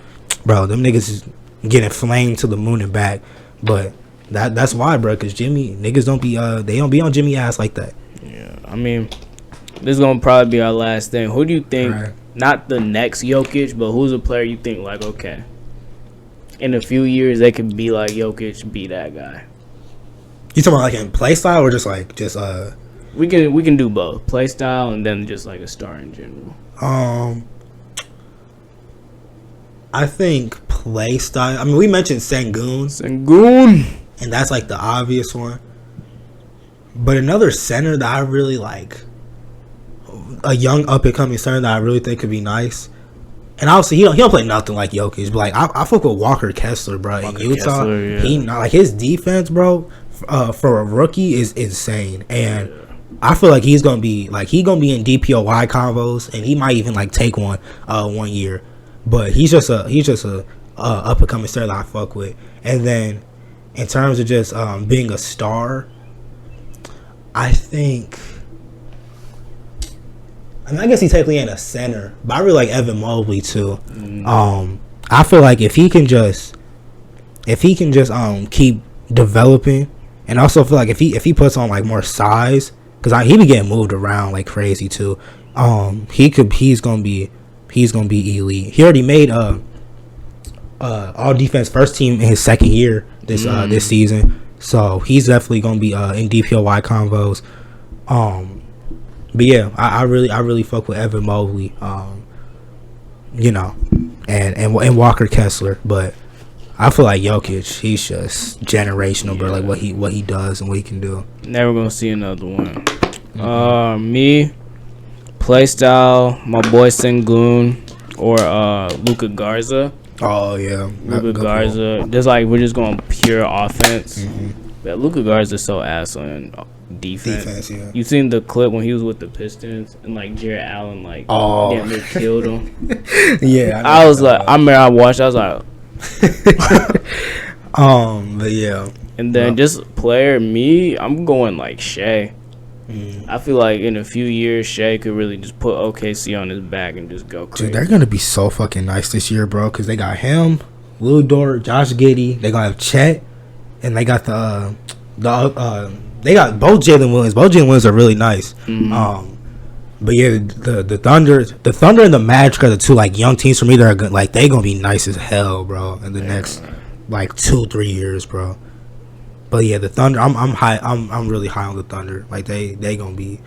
bro, them niggas is getting flamed to the moon and back. But that's why, bro, because Jimmy niggas don't be they don't be on Jimmy ass like that. Yeah, I mean, this is gonna probably be our last thing. Who do you think? Right. Not the next Jokic, but who's a player you think like okay, in a few years they could be like Jokic, be that guy. You talking about like in play style or just We can do both play style and then just like a star in general. I think play style. I mean, we mentioned Sengun, and that's like the obvious one. But another center that I really like, a young up and coming center that I really think could be nice. And obviously he don't play nothing like Jokic, but like I fuck with Walker Kessler, bro. In Utah, Kessler, yeah. He not like his defense, bro. For a rookie is insane, and I feel like he's gonna be in DPOY combos, and he might even like take one 1 year. But he's just a up and coming star that I fuck with. And then in terms of just being a star, I guess he technically ain't a center, but I really like Evan Mobley too. I feel like if he can just keep developing, and also feel like if he puts on like more size, because he be getting moved around like crazy too. He's gonna be elite. He already made all defense first team in his second year this season, so he's definitely gonna be in DPOY convos. But yeah, I really fuck with Evan Mobley, and Walker Kessler. But I feel like Jokic, he's just generational, bro. Like what he does and what he can do. Never gonna see another one. Me, play style, my boy Sengun or Luka Garza. Oh yeah, Luka Garza. Just like we're just going pure offense. But Luka Garza's so ass on defense. Yeah. You seen the clip when he was with the Pistons and like Jared Allen damn near killed him. Yeah, I was like, I remember I watched. I was like, but yeah. And then just player me, I'm going like Shea. I feel like in a few years, Shea could really just put OKC on his back and just go crazy. Dude, they're gonna be so fucking nice this year, bro. Because they got him, Lou Dort, Josh Giddey. They gonna have Chet, and they got they got both Jalen Williams. Both Jalen Williams are really nice. But yeah, the Thunder and the Magic are the two like young teams for me that are good. Like they gonna be nice as hell, bro. In the next like 2-3 years, bro. But yeah, the Thunder, I'm really high on the Thunder. Like they gonna be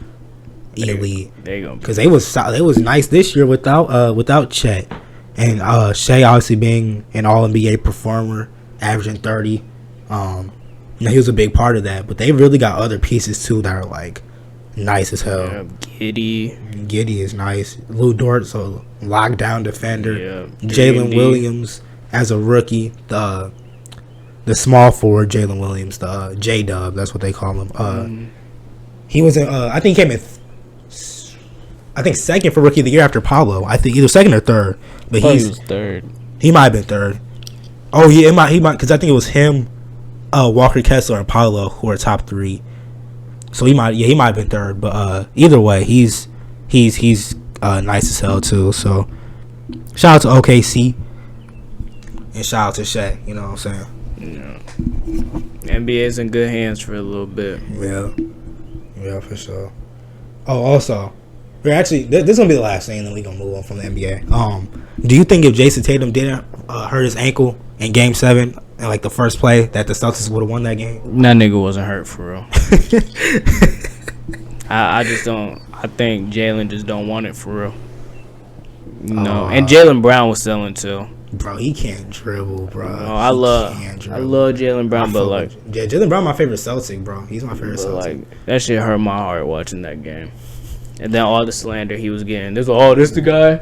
elite. They gonna because they was nice this year without Chet, and Shea obviously being an All NBA performer, averaging 30. He was a big part of that. But they really got other pieces too that are like nice as hell. Yeah, Giddey is nice. Lou Dort, so lockdown defender. Yeah, Jalen Williams as a rookie. The small forward, Jalen Williams, the J-Dub, that's what they call him. He was in, I think he came in, second for Rookie of the Year after Pablo. I think either second or third. But he was third. He might have been third. Oh, yeah, he might, because I think it was him, Walker Kessler, and Pablo who were top three. So he might have been third. But either way, he's nice as hell, too. So shout out to OKC. And shout out to Shea, you know what I'm saying? Yeah. NBA's in good hands for a little bit. Yeah, for sure. Oh, also, we're actually this is gonna be the last thing, and then we're gonna move on from the NBA. Do you think if Jason Tatum didn't hurt his ankle in Game 7 and like the first play that the Celtics would have won that game? That nigga wasn't hurt for real. I just don't. I think Jalen just don't want it for real. No, and Jaylen Brown was selling too. Bro, he can't dribble, bro. No, I love Jaylen Brown, but like, Jaylen Brown, my favorite Celtic, bro. He's my favorite Celtic. Like, that shit hurt my heart watching that game. And then all the slander he was getting. This the guy.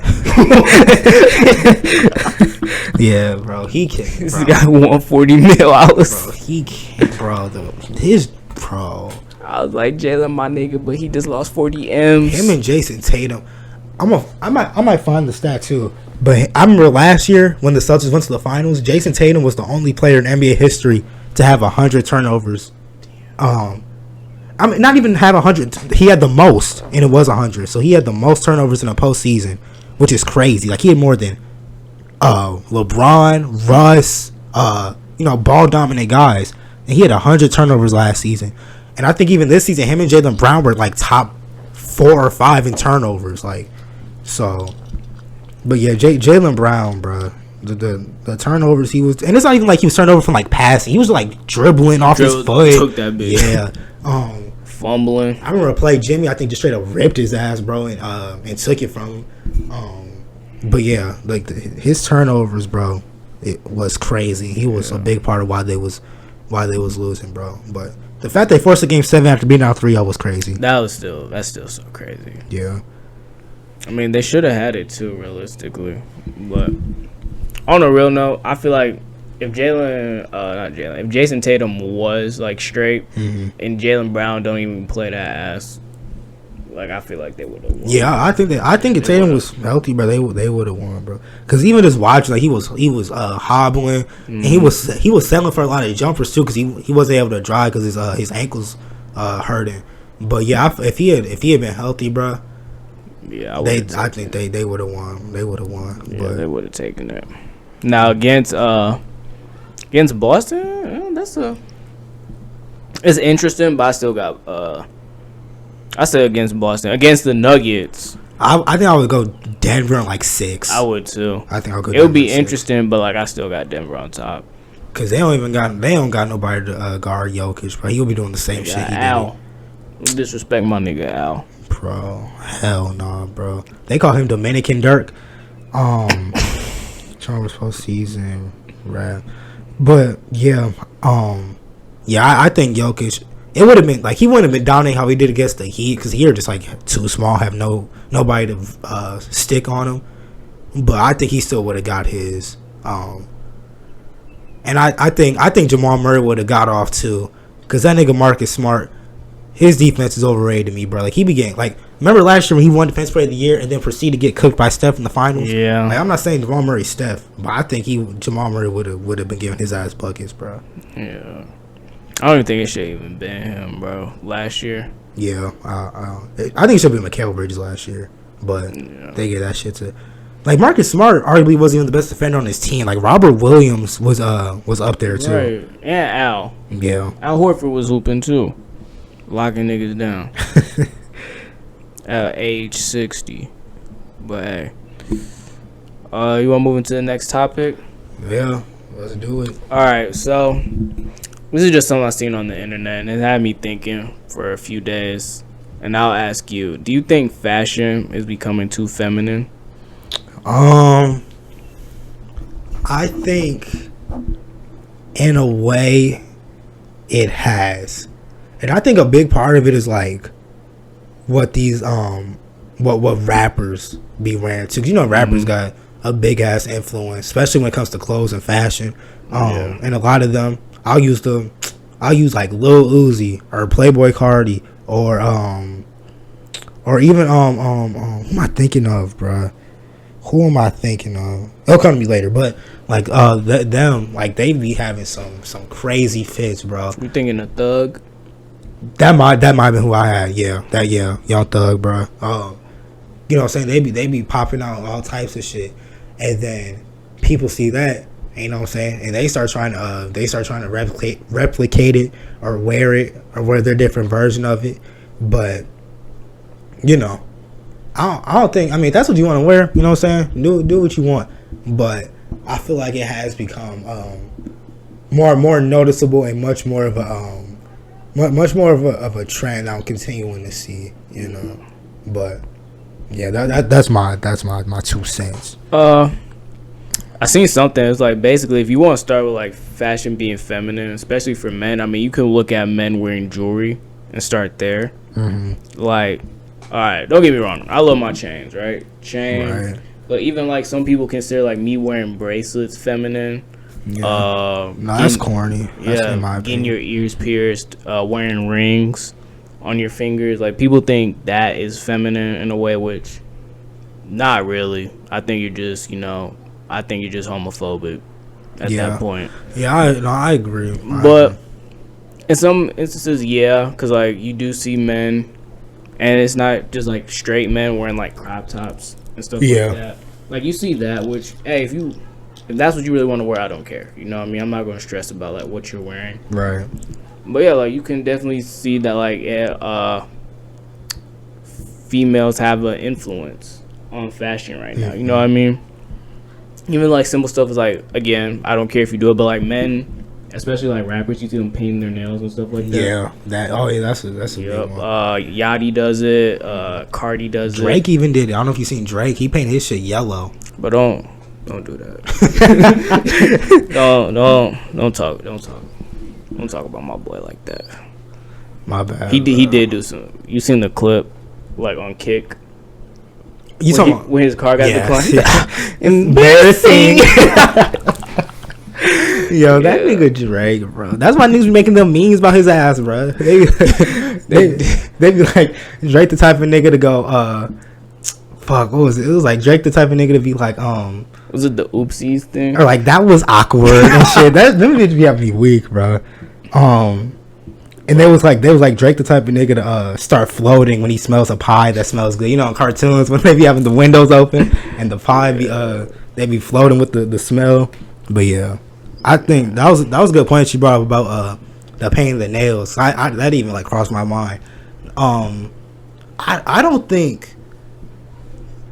Yeah, bro, he can't. This guy won $40 million. Bro, he can't, bro. I was like, Jalen, my nigga, but he just lost 40 M's. Him and Jason Tatum. I might find the stat too. But I remember last year when the Celtics went to the finals, Jason Tatum was the only player in NBA history to have 100 turnovers. I mean, not even have 100. He had the most, and it was 100. So he had the most turnovers in a postseason, which is crazy. Like he had more than LeBron, Russ, ball dominant guys, and he had 100 turnovers last season. And I think even this season, him and Jaylen Brown were like top 4 or 5 in turnovers. Like, so, but yeah, Jaylen Brown, bro, the turnovers he was, and it's not even like he was turning over from like passing. He was like dribbling off his foot. Took that bitch. Yeah. Fumbling. I remember play Jimmy. I think just straight up ripped his ass, bro, and took it from him. But yeah, like his turnovers, bro, it was crazy. He was a big part of why they was losing, bro. But the fact they forced a game 7 after being out 3-0 was crazy. That's still so crazy. Yeah. I mean, they should have had it too, realistically. But on a real note, I feel like if if Jason Tatum was like straight, and Jaylen Brown don't even play that ass, like I feel like they would have won. Yeah, I think if Tatum was healthy, bro, they would have won, bro. Because even just watching, like he was hobbling, and he was settling for a lot of jumpers too, because he wasn't able to drive because his ankles hurting. But yeah, if he had been healty, bro, yeah, I think they would have won. They would have won. Yeah, but they would have taken it. Now against Boston, it's interesting, but I still got I said against Boston. Against the Nuggets, I think I would go Denver in like 6. I would too. I think I'll go. It would be interesting, but like I still got Denver on top. Cause they don't got nobody to guard Jokic, but he'll be doing the same shit he Al. Did. Disrespect my nigga Al. Bro, hell no, bro. They call him Dominican Dirk. Charles postseason rap, but yeah, I think Jokic. It would have been like he wouldn't have been dominating how he did against the Heat because he are just like too small, have nobody to stick on him. But I think he still would have got his. And I think Jamal Murray would have got off too, because that nigga Marcus Smart, his defense is overrated to me, bro. Like he be getting like, remember last year when he won Defense Player of the Year and then proceeded to get cooked by Steph in the finals? Yeah. Like I'm not saying Jamal Murray's Steph, but I think Jamal Murray would have been giving his ass buckets, bro. Yeah. I don't even think it should even been him, bro. Last year. Yeah, I think it should have been Mikal Bridges last year, but they gave that shit to. Like Marcus Smart arguably wasn't even the best defender on his team. Like Robert Williams was up there too. Right. And Al. Yeah. Al Horford was hooping too. Locking niggas down. At age 60. But hey. You wanna move into the next topic? Yeah, let's do it. Alright, so this is just something I seen on the internet and it had me thinking for a few days. And I'll ask you, do you think fashion is becoming too feminine? I think in a way it has. And I think a big part of it is like what these what rappers be wearing too. 'Cause rappers got a big ass influence, especially when it comes to clothes and fashion. And a lot of them I'll use like Lil Uzi or Playboy Cardi or even who am I thinking of, bruh? Who am I thinking of? It'll come to me later, but like them, like they be having some crazy fits, bro. You thinking a Thug? That might have been who I had. Young Thug, bro. You know what I'm saying? They be popping out all types of shit, and then people see that, you know what I'm saying, and they start trying to replicate it or wear it or wear their different version of it, but I don't think. I mean, that's what you want to wear. You know what I'm saying? Do what you want. But I feel like it has become more noticeable and much more of a trend I'm continuing to see. But yeah, that's my 2 cents. I seen something. It's like basically if you want to start with like fashion being feminine, especially for men. I mean, you can look at men wearing jewelry and start there. Mm-hmm. Like. All right, don't get me wrong. I love my chains, right? Right. But even like some people consider like me wearing bracelets feminine. Yeah. No, that's corny. That's in my opinion. Getting your ears pierced, wearing rings. on your fingers. Like, people think that is feminine in a way, which not really. I think you're just, homophobic at that point. Yeah, I agree. But in some instances, because, like, you do see men, and it's not just, like, straight men wearing, like, crop tops and stuff like that. Like, you see that, which, hey, if that's what you really want to wear, I don't care. You know what I mean? I'm not going to stress about, like, what you're wearing. Right. But, yeah, like, you can definitely see that, like, females have an influence on fashion right now. You know what I mean? Even, like, simple stuff is, like, again, I don't care if you do it, but, like, men, especially, like, rappers, you see them painting their nails and stuff like that. Yeah, that's a big one. Yachty does it. Cardi does it. Drake even did it. I don't know if you seen Drake. He painted his shit yellow. But don't do that. Don't talk about my boy like that. My bad. He did do some. You seen the clip, like, on Kick? You talking about when his car got declined? Yeah. Embarrassing. Yo, that nigga Drake, bro. That's why niggas be making them memes about his ass, bro. They be like, Drake the type of nigga to go, fuck, what was it? It was like Drake the type of nigga to be like, was it the oopsies thing? Or like, that was awkward and shit. Them niggas have to be weak, bro. And they was like Drake the type of nigga to start floating when he smells a pie that smells good. You know, in cartoons when they be having the windows open and the pie be they be floating with the smell. But yeah, I think that was a good point she brought up about the painting the nails. I that even like crossed my mind. I don't think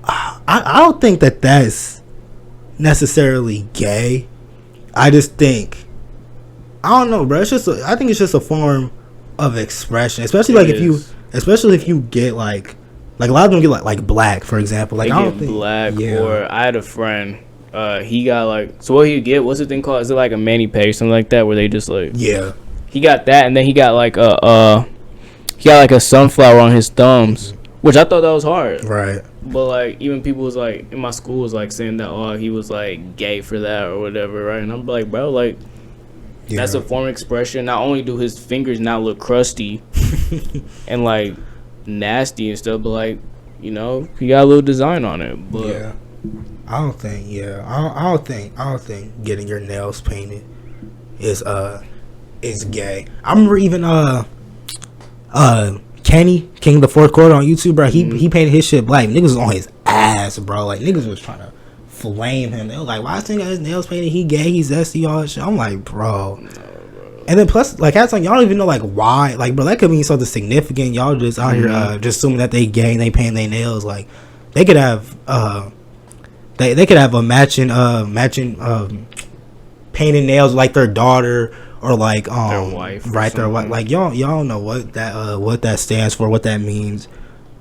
that that's necessarily gay. I just think, I don't know, bro. I think it's just a form of expression, especially like if you get like a lot of them get like black, for example. Like, I don't think black. Or I had a friend. He got like, so what he get? What's the thing called? Is it like a mani pedi, something like that, where they just like he got that, and then he got like a sunflower on his thumbs, which I thought that was hard. Right. But like, even people was like in my school was like saying that he was like gay for that or whatever, right? And I'm like, bro, like. Yeah. That's a form of expression. Not only do his fingers now look crusty and like nasty and stuff, but like, he got a little design on it. But yeah, I don't think getting your nails painted is gay. I remember even Kenny King of the Fourth Quarter on YouTube, bro. He painted his shit black. Niggas was on his ass, bro. Like, niggas was trying to flame him. They were like, why is this nigga got his nails painted? He gay, he's zesty, all that shit. I'm like, bro. No, bro. And then plus, like, at time, y'all don't even know like why. Like, bro, that could mean something significant. Y'all just out here just assuming that they gay and they paint their nails. Like, they could have they could have a matching painted nails like their daughter or like their wife, right? Their wife. Like, y'all know what that stands for, what that means.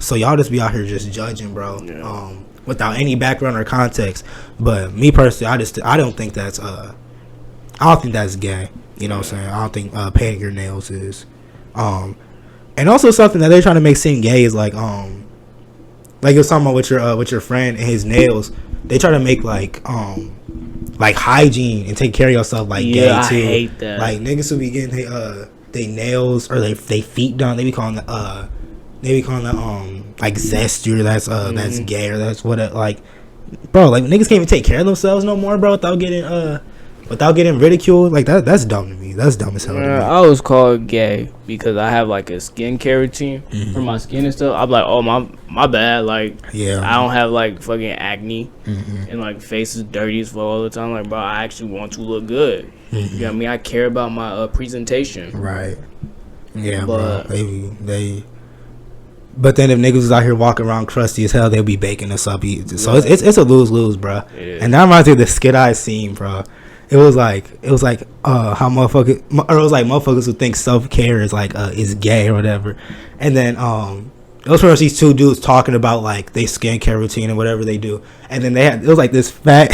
So y'all just be out here just judging, bro. Yeah. Without any background or context. But me personally, I don't think that's gay. You know what I'm saying? I don't think painting your nails is. And also something that they're trying to make seem gay is like you was talking about with your friend and his nails. They try to make like hygiene and take care of yourself like gay too. I hate that. Like, niggas who be getting they nails or they feet done, they be calling like zesty, or that's gay, or that's what like, bro, like, niggas can't even take care of themselves no more, bro, without getting ridiculed. Like, that's dumb to me. That's dumb as hell to me. I was called gay because I have like a skincare routine for my skin and stuff. I'm like, oh, my bad. Like, I don't have like fucking acne and like face is dirty as fuck all the time. Like, bro, I actually want to look good. You know what I mean? I care about my presentation. Right. Yeah, but bro. But then if niggas was out here walking around crusty as hell, they'll be baking us up. So it's a lose-lose, bro. And that reminds me of the skit I seen, bro. It was like how motherfuckers who think self-care is like is gay or whatever. And then it was pretty much these two dudes talking about like they skincare routine and whatever they do. And then it was like this fat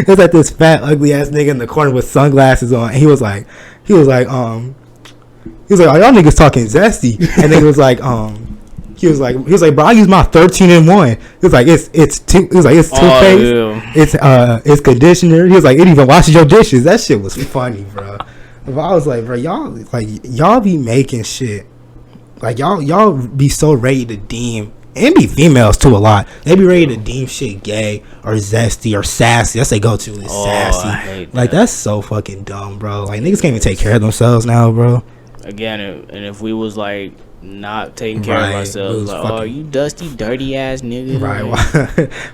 ugly ass nigga in the corner with sunglasses on. And he was like, are y'all niggas talking zesty? And then he was like, bro, I use my 13-in-1. He was like, it's toothpaste, it's conditioner. He was like, it even washes your dishes. That shit was funny, bro. But I was like, bro, y'all be making shit Like y'all be so ready to deem, and be females too a lot. They be ready to deem shit gay or zesty or sassy. That's they go to is sassy. I hate that. Like that's so fucking dumb, bro. Like niggas can't even take care of themselves now, bro. Again, and if we was like not taking care Right, of ourselves, like, fucking, oh, you dusty, dirty ass nigga. Right?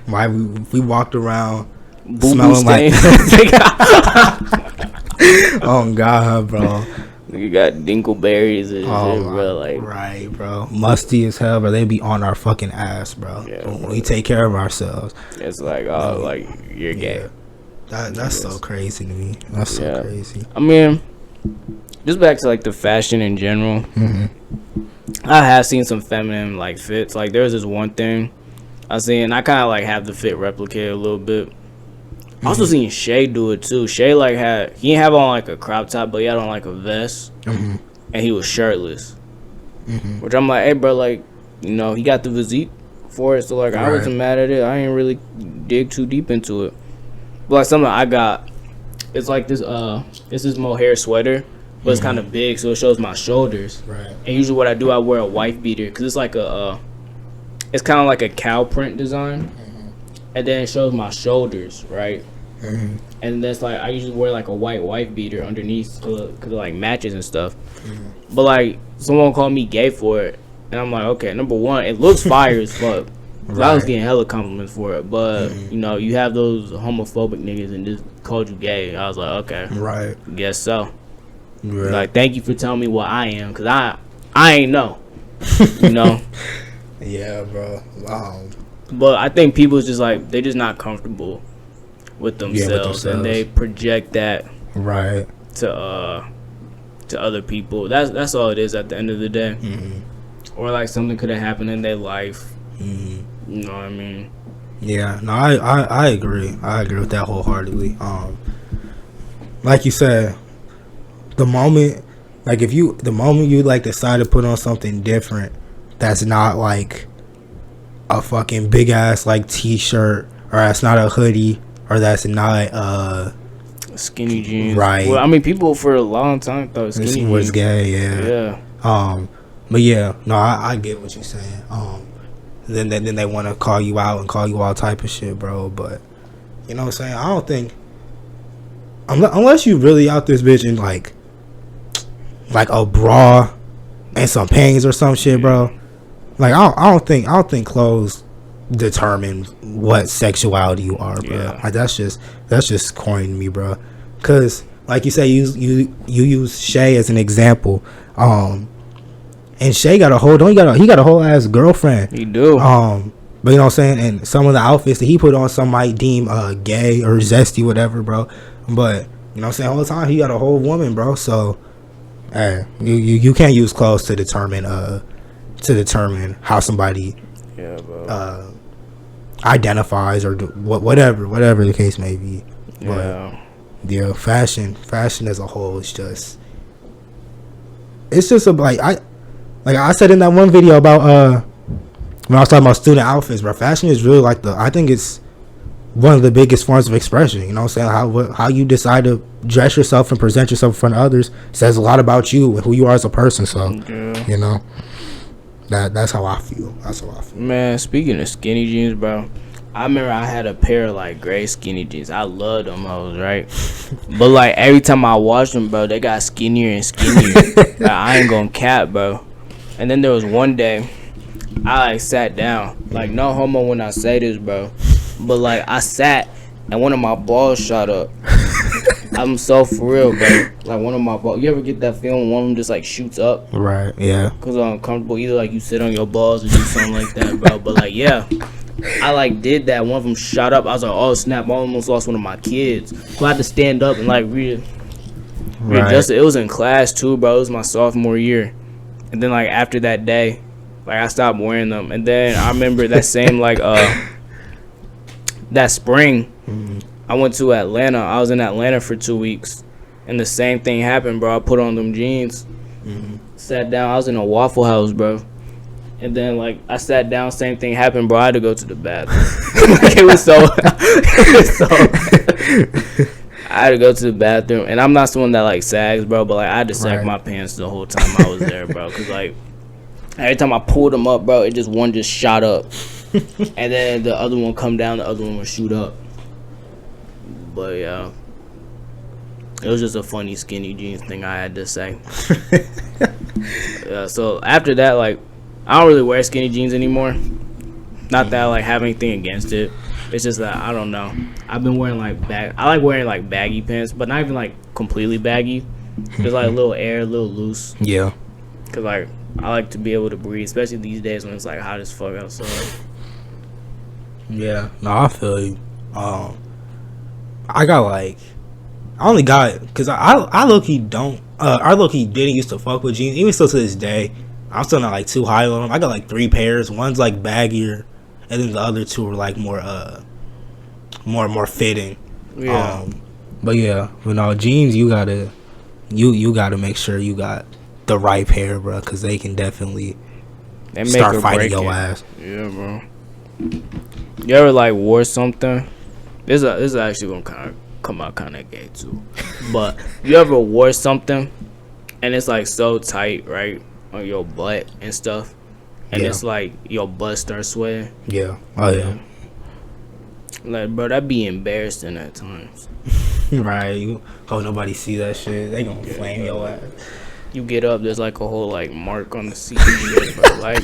Why we walked around Boo-boo smelling like? stain. Oh God, bro. You got dingleberries and shit, bro. Like, right, bro. Musty as hell, bro. They be on our fucking ass, bro. Yeah, When we take care of ourselves. It's like, oh, like you're gay. That's so crazy to me. That's so crazy. I mean, just back to like the fashion in general. Mm-hmm. I have seen some feminine like fits. Like there's this one thing I seen. I kind of like have the fit replicated a little bit. I also seen Shay do it too. Shay like he didn't have on like a crop top, but he had on like a vest, and he was shirtless. Which I'm like, hey bro, like, you know, he got the physique for it, so like I wasn't mad at it. I ain't really dig too deep into it. But like something I got, it's like this mohair sweater, but it's kind of big, so it shows my shoulders. Right. And usually what I do, I wear a wife beater because it's like it's kind of like a cow print design, and then it shows my shoulders, right? And that's like I usually wear like a white wife beater underneath because it like matches and stuff. But like someone called me gay for it, and I'm like, okay, number one, it looks fire as fuck. I was getting hella compliments for it, but you know, you have those homophobic niggas and just called you gay. I was like, okay, right, guess so. Right. Like, thank you for telling me what I am, cause I ain't know, you know. Yeah, bro. But I think people is just like they just not comfortable with themselves, and they project that to other people. That's all it is at the end of the day. Or like something could have happened in their life. You know what I mean? Yeah, no, I agree. I agree with that wholeheartedly. Like you said, the moment you like decide to put on something different, that's not like a fucking big ass like t-shirt, or that's not a hoodie, or that's not skinny jeans. Right. Well, I mean, people for a long time thought skinny jeans was gay. Yeah. But yeah, no, I get what you're saying. Then they want to call you out and call you all type of shit, bro. But you know what I'm saying? I don't think unless you really out this bitch in like a bra and some panties or some shit, bro. Like I don't think clothes determine what sexuality you are, bro. Yeah. Like that's just corny to me, bro. Cause like you say, you use Shay as an example. And Shay got a whole ass girlfriend. He do. But you know what I'm saying? And some of the outfits that he put on, some might deem gay or zesty, whatever, bro. But you know what I'm saying? All the time he got a whole woman, bro. So you can't use clothes to determine how somebody identifies or whatever the case may be. But yeah, fashion as a whole is just, it's just like I said in that one video about when I was talking about student outfits, bro. Fashion is really like I think it's one of the biggest forms of expression. You know what I'm saying? How you decide to dress yourself and present yourself in front of others says a lot about you and who you are as a person. So you know, that's how I feel. Man, speaking of skinny jeans, bro, I remember I had a pair of like gray skinny jeans. I loved them hoes, right? But like every time I washed them, bro, they got skinnier and skinnier. Like, I ain't gonna cap, bro. And then there was one day I like sat down, like no homo when I say this, bro, but like I sat and one of my balls shot up. I'm so for real, bro. Like one of my balls. You ever get that feeling one of them just like shoots up? Right. Yeah. Cause I'm uncomfortable. Either like you sit on your balls or do something like that, bro. But like yeah, I like did that. One of them shot up. I was like, oh snap! I almost lost one of my kids. So I had to stand up and like readjust it. It was in class too, bro. It was my sophomore year. And then like after that day, like I stopped wearing them. And then I remember that same like that spring, I went to Atlanta. I was in Atlanta for 2 weeks, and the same thing happened, bro. I put on them jeans, sat down. I was in a Waffle House, bro. And then like I sat down, same thing happened, bro. I had to go to the bathroom. Like, it was so I had to go to the bathroom, and I'm not someone that like sags, bro, but like I had to sag my pants the whole time I was there, bro, because like Every time I pulled them up, bro, it just one just shot up, and then the other one come down, the other one would shoot up. But yeah, it was just a funny skinny jeans thing I had to say. Yeah, so after that, like, I don't really wear skinny jeans anymore. Not that I like have anything against it. It's just that I don't know. I've been wearing like I like wearing like baggy pants, but not even like completely baggy. Just like a little air, a little loose. Yeah. Cause like I like to be able to breathe, especially these days when it's like hot as fuck outside. Yeah. No, I feel you. I got like, I only got, cause I low key don't. I low key didn't used to fuck with jeans, even still to this day. I'm still not like too high on them. I got like 3 pairs. One's like baggier, and then the other 2 are like more fitting. Yeah. But yeah, you know, jeans, you gotta make sure you got the right pair, bro, cause they can definitely start fighting your ass. Yeah, bro. You ever like wore something? This is actually gonna kind of come out kind of gay too. But you ever wore something and it's like so tight, right, on your butt and stuff, and it's like your butt starts sweating? Yeah. Oh yeah. Like, bro, that be embarrassing at times. Right. You hope nobody see that shit. They gonna flame your ass. You get up, there's like a whole like mark on the seat and shit, bro. Like,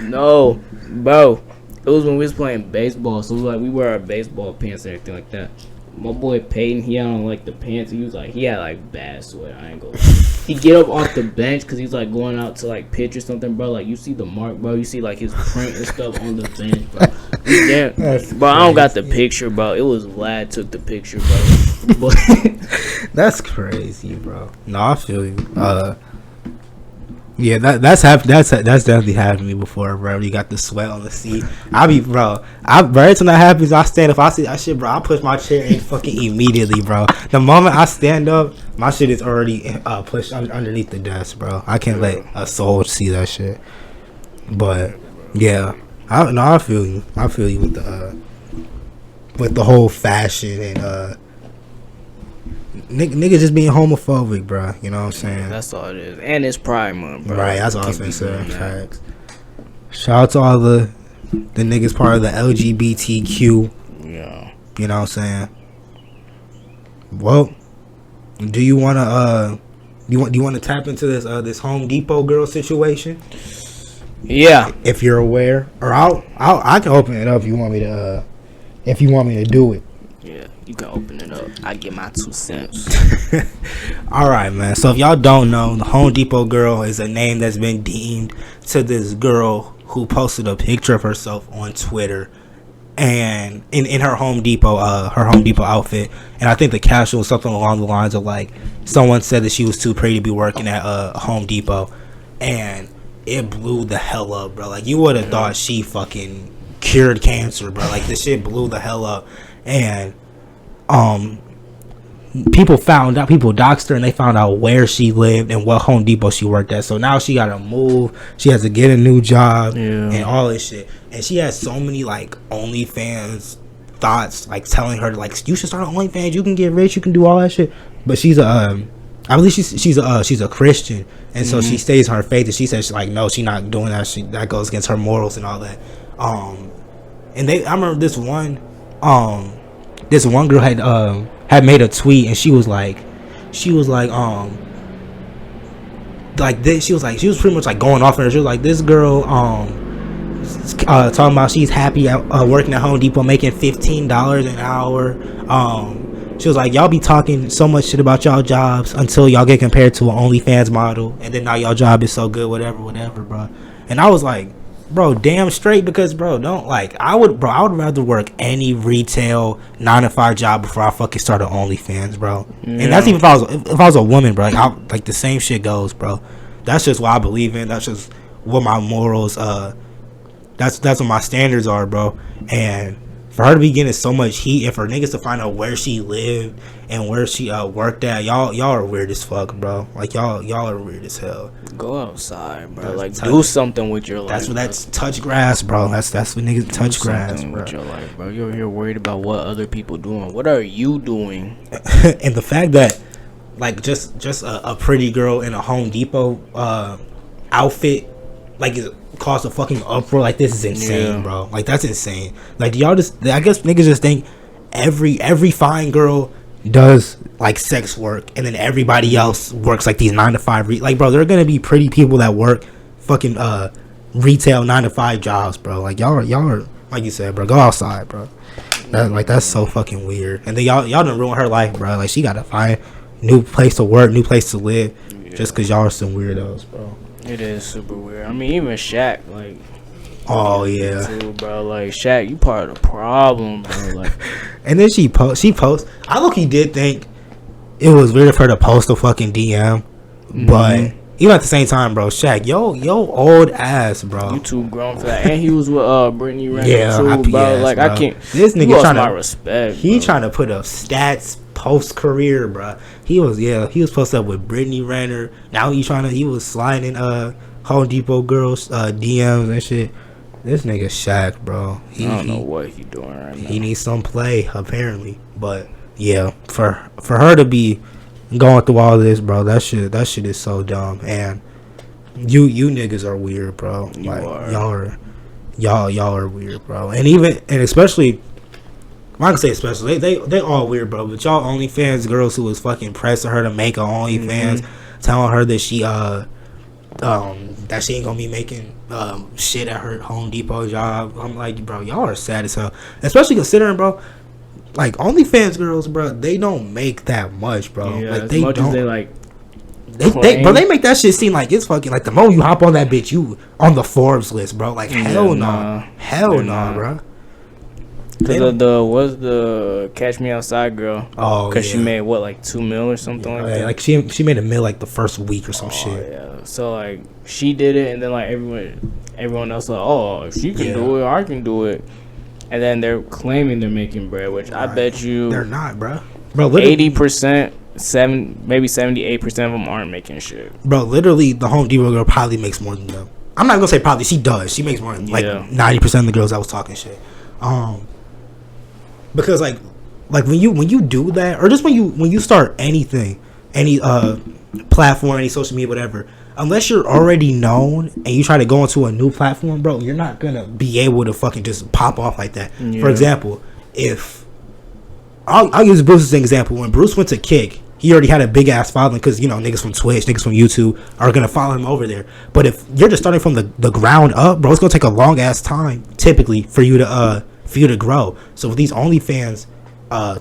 no, bro. It was when we was playing baseball, so it was like we wear our baseball pants and everything like that. My boy Peyton, he had on like the pants. He had like bad sweat. I ain't gonna lie. He get up off the bench because he's like going out to like pitch or something, bro. Like you see the mark, bro. You see like his print and stuff on the bench, bro. Yeah, bro. I don't got the picture, bro. It was Vlad took the picture, bro. But that's crazy, bro. No, I feel you. Yeah, that's definitely happened to me before, bro. You got the sweat on the seat. Every time that happens, I stand up. I see that shit, bro. I push my chair in fucking immediately, bro. The moment I stand up, my shit is already pushed underneath the desk, bro. I can't let a soul see that shit. But yeah, I feel you. I feel you with the whole fashion and niggas just being homophobic, bro. You know what I'm saying? Yeah, that's all it is. And it's Pride Month, bro. Right, that's all I was gonna say. Facts. Shout out to all the niggas part of the LGBTQ. Yeah. You know what I'm saying? Well, do you wanna tap into this Home Depot girl situation? Yeah. If you're aware, or I can open it up if you want me to do it. Yeah, you can open it up. I get my 2 cents. All right, man. So if y'all don't know, the Home Depot girl is a name that's been deemed to this girl who posted a picture of herself on Twitter and in her Home Depot outfit, and I think the caption was something along the lines of like, someone said that she was too pretty to be working at Home Depot, and it blew the hell up, bro. Like, you would have thought she fucking cured cancer, bro. Like, this shit blew the hell up. And people doxed her and they found out where she lived and what Home Depot she worked at. So now she gotta move. She has to get a new job and all this shit. And she has so many like OnlyFans thoughts, like telling her like, you should start an OnlyFans. You can get rich. You can do all that shit. But she's I believe she's a Christian, and so she stays her faith. And she says no, she's not doing that. That goes against her morals and all that. And I remember this one girl had made a tweet, and she was like she was pretty much like going off on her. She was like, this girl talking about she's happy at working at Home Depot making $15 an hour. She was like, y'all be talking so much shit about y'all jobs until y'all get compared to an OnlyFans model, and then now y'all job is so good, whatever, bro. And I was like, bro, damn straight, because bro, I would rather work any retail 9-to-5 job before I fucking start an OnlyFans, bro. Yeah. And that's even if I was a woman, bro. Like the same shit goes, bro. That's just what I believe in. That's just what my morals. That's what my standards are, bro. And for her to be getting so much heat, and for niggas to find out where she lived and where she worked at, y'all are weird as fuck, bro. Like y'all are weird as hell. Go outside, bro. Like do something with your life. That's touch grass, bro. That's what niggas touch grass, bro. With your life, bro. You're here worried about what other people doing. What are you doing? And the fact that like just a pretty girl in a Home Depot outfit like it caused a fucking uproar. Like this is insane, bro. Like that's insane. Like do y'all just? I guess niggas just think every fine girl does like sex work, and then everybody else works like these 9 to 5. Like bro, there are gonna be pretty people that work fucking retail 9 to 5 jobs, bro. Like y'all are like you said, bro. Go outside, bro. That's so fucking weird. And then y'all done ruin her life, bro. Like she gotta find new place to work, new place to live, just cause y'all are some weirdos, bro. It is super weird. I mean, even Shaq, like. Oh yeah, too, bro. Like Shaq, you part of the problem, bro. Like, and then she post. I look, he did think it was weird of her to post a fucking DM, but even at the same time, bro, Shaq, yo old ass, bro. You too grown for that, and he was with Brittany Renner too, bro. Yes, like bro. I can't. This nigga trying to respect. He trying to put up stats post career, bro. He was posted up with Brittany Renner. Now he was sliding Home Depot girls DMs and shit. This nigga Shaq, bro. I don't know what he doing right now. He needs some play, apparently. But yeah, for her to be going through all this, bro, that shit is so dumb. And you niggas are weird, bro. Y'all are weird, bro. And especially, I can say especially, they all weird, bro. But y'all OnlyFans girls who was fucking pressing her to make a OnlyFans, telling her that she that she ain't gonna be making shit at her Home Depot job. I'm like, bro, y'all are sad as hell. Especially considering, bro, like OnlyFans girls, bro, they don't make that much, bro. Yeah, like as they much don't. As they like. They make that shit seem like it's fucking like the moment you hop on that bitch, you on the Forbes list, bro. Like hell no, bro. Was the Catch Me Outside girl? Oh, because she made what, like $2 million or something like that. Like she made $1 million like the first week or some shit. Yeah. So like she did it, and then like everyone else like, oh, if she can do it, I can do it. And then they're claiming they're making bread, which I bet you they're not, bro. 80%, maybe 78% of them aren't making shit. Bro, literally, the Home Depot girl probably makes more than them. I'm not gonna say probably. She does. She makes more than like 90% of the girls I was talking shit. Because like when you do that, or just when you start anything, any platform, any social media, whatever, unless you're already known and you try to go into a new platform, bro, you're not gonna be able to fucking just pop off like that. For example, if I'll use Bruce as an example. When Bruce went to Kick, he already had a big ass following because niggas from Twitch, niggas from YouTube are gonna follow him over there. But if you're just starting from the ground up, bro, it's gonna take a long ass time typically for you to grow. So with these OnlyFans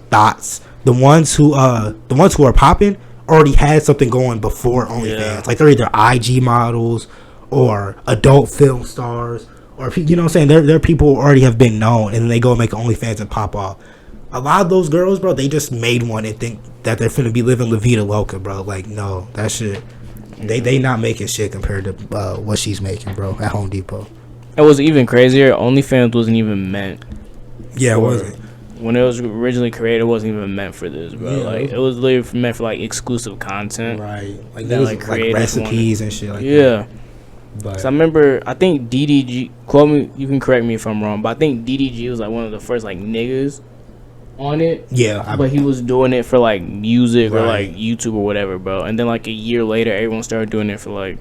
thoughts, the ones who are popping already had something going before OnlyFans. Like they're either IG models or adult film stars, or you know what I'm saying. They're people who already have been known, and then they go and make OnlyFans and pop off. A lot of those girls, bro, they just made one and think that they're finna be living La Vida Loca, bro. Like, no, that shit, they not making shit compared to what she's making, bro, at Home Depot. It was even crazier. OnlyFans wasn't even meant. Yeah, it wasn't. When it was originally created, it wasn't even meant for this, bro. Yeah. Like, it was literally meant for like exclusive content, right? Like that like recipes and shit like that. Yeah. But So I remember, I think DDG. Quote me, you can correct me if I'm wrong, but I think DDG was like one of the first like niggas on it. Yeah, but he was doing it for like music or Right. like YouTube or whatever, bro. And then like a year later, everyone started doing it for like.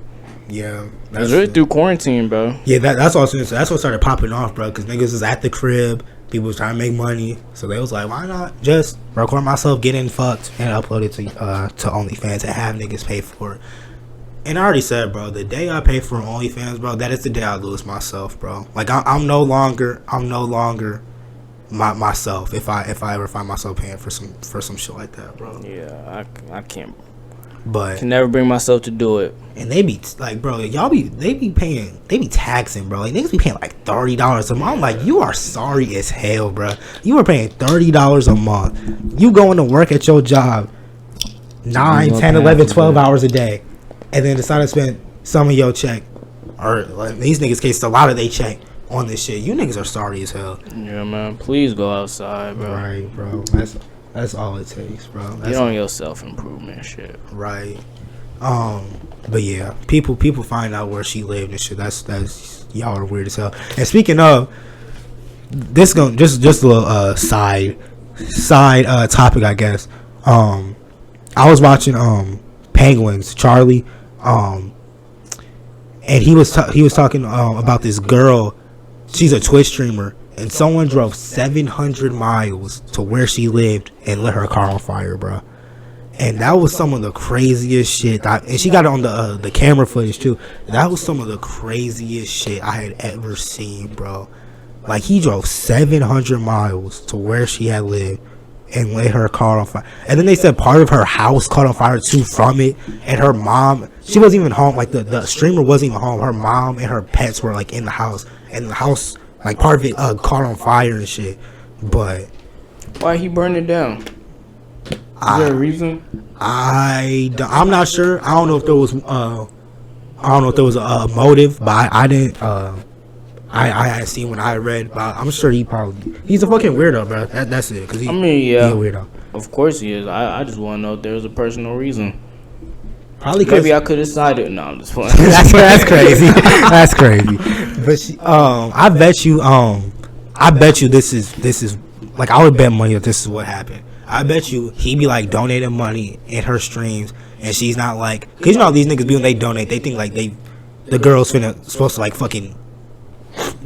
yeah, It was really through quarantine, bro. Yeah, that's what that's what started popping off, bro. Because niggas was at the crib, people was trying to make money, so they was like, why not just record myself getting fucked and upload it to OnlyFans and have niggas pay for it. And I already said, bro, the day I pay for OnlyFans, bro, that is the day I lose myself, bro. Like I'm no longer myself if I ever find myself paying for some shit like that, bro. Yeah, I can't. But Can never bring myself to do it. and they be like, bro, they be taxing, bro. Like niggas be paying like $30 a month. I'm like, you are sorry as hell, bro. You are paying $30 a month. You going to work at your job 9, 10, 11, 12 hours a day, and then decide to spend some of your check, or like, in these niggas' case, a lot of they check on this shit. You niggas are sorry as hell. Yeah, man. Please go outside, bro. Right, bro. That's all it takes, bro. That's Get on your self-improvement shit. right. But yeah, people find out where she lived and shit. That's y'all are weird as hell. And speaking of this, just a little side topic, I guess. I was watching Penguins, Charlie, and he was talking about this girl. She's a Twitch streamer, and someone drove 700 miles to where she lived and lit her car on fire, bro. And that was some of the craziest shit. And she got it on the camera footage too. That was some of the craziest shit I had ever seen, bro. Like, he drove 700 miles to where she had lived and lit her car on fire. And then they said part of her house caught on fire too from it. And her mom, she wasn't even home. Like, the streamer wasn't even home. Her mom and her pets were like in the house. And the house, like, part of it caught on fire and shit. But why he burned it down? Is there a reason? I'm not sure. I don't know if there was a motive, but I didn't. I hadn't seen what I read, but I'm sure he's a fucking weirdo, bro. That's it. Cause he's a weirdo. Of course he is. I just want to know if there was a personal reason. Probably maybe I could have decided. No, I'm just playing. that's crazy. That's crazy. But I bet you this is like, I would bet money that this is what happened. I bet you he be like donating money in her streams, and she's not like, cause you know how these niggas be when they donate, they think like the girl's supposed to like fucking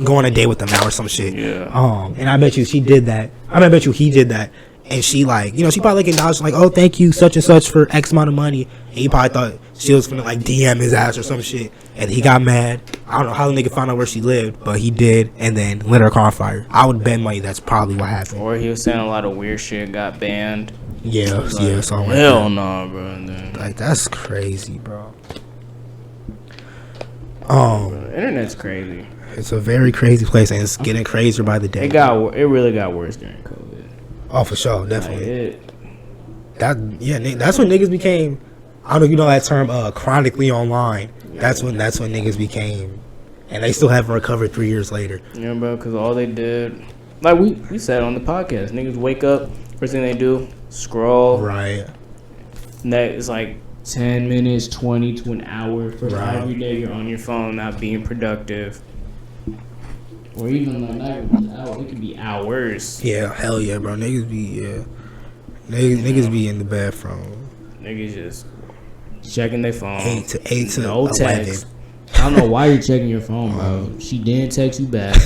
go on a date with them now or some shit. Yeah. And I bet you she did that. I bet you he did that, and she like, you know, she probably like acknowledged like, oh, thank you such and such for X amount of money, and he probably thought she was gonna like DM his ass or some shit, and he got mad. I don't know how the nigga found out where she lived, but he did, and then lit her car on fire. I would bet money that's probably what happened. Or he was saying a lot of weird shit, got banned. Yeah, like, yeah, so hell no, bro. And then, like, that's crazy, bro. The internet's crazy. It's a very crazy place, and it's getting crazier by the day. It really got worse during COVID. Oh, for sure, definitely. Like that's when niggas became. I don't know if you know that term, chronically online. Yeah. That's when niggas became, and they still haven't recovered 3 years later. Yeah, bro, because all they did, like we said on the podcast, niggas wake up, first thing they do, scroll. Right. It's like 10 minutes, 20 to an hour. For every day you're on your phone, not being productive. Or even like not even an hour, it could be hours. Yeah, hell yeah, bro. Niggas be in the bathroom. Niggas just checking their phone. 8 to no 11. Text. I don't know why you're checking your phone, bro. She didn't text you back.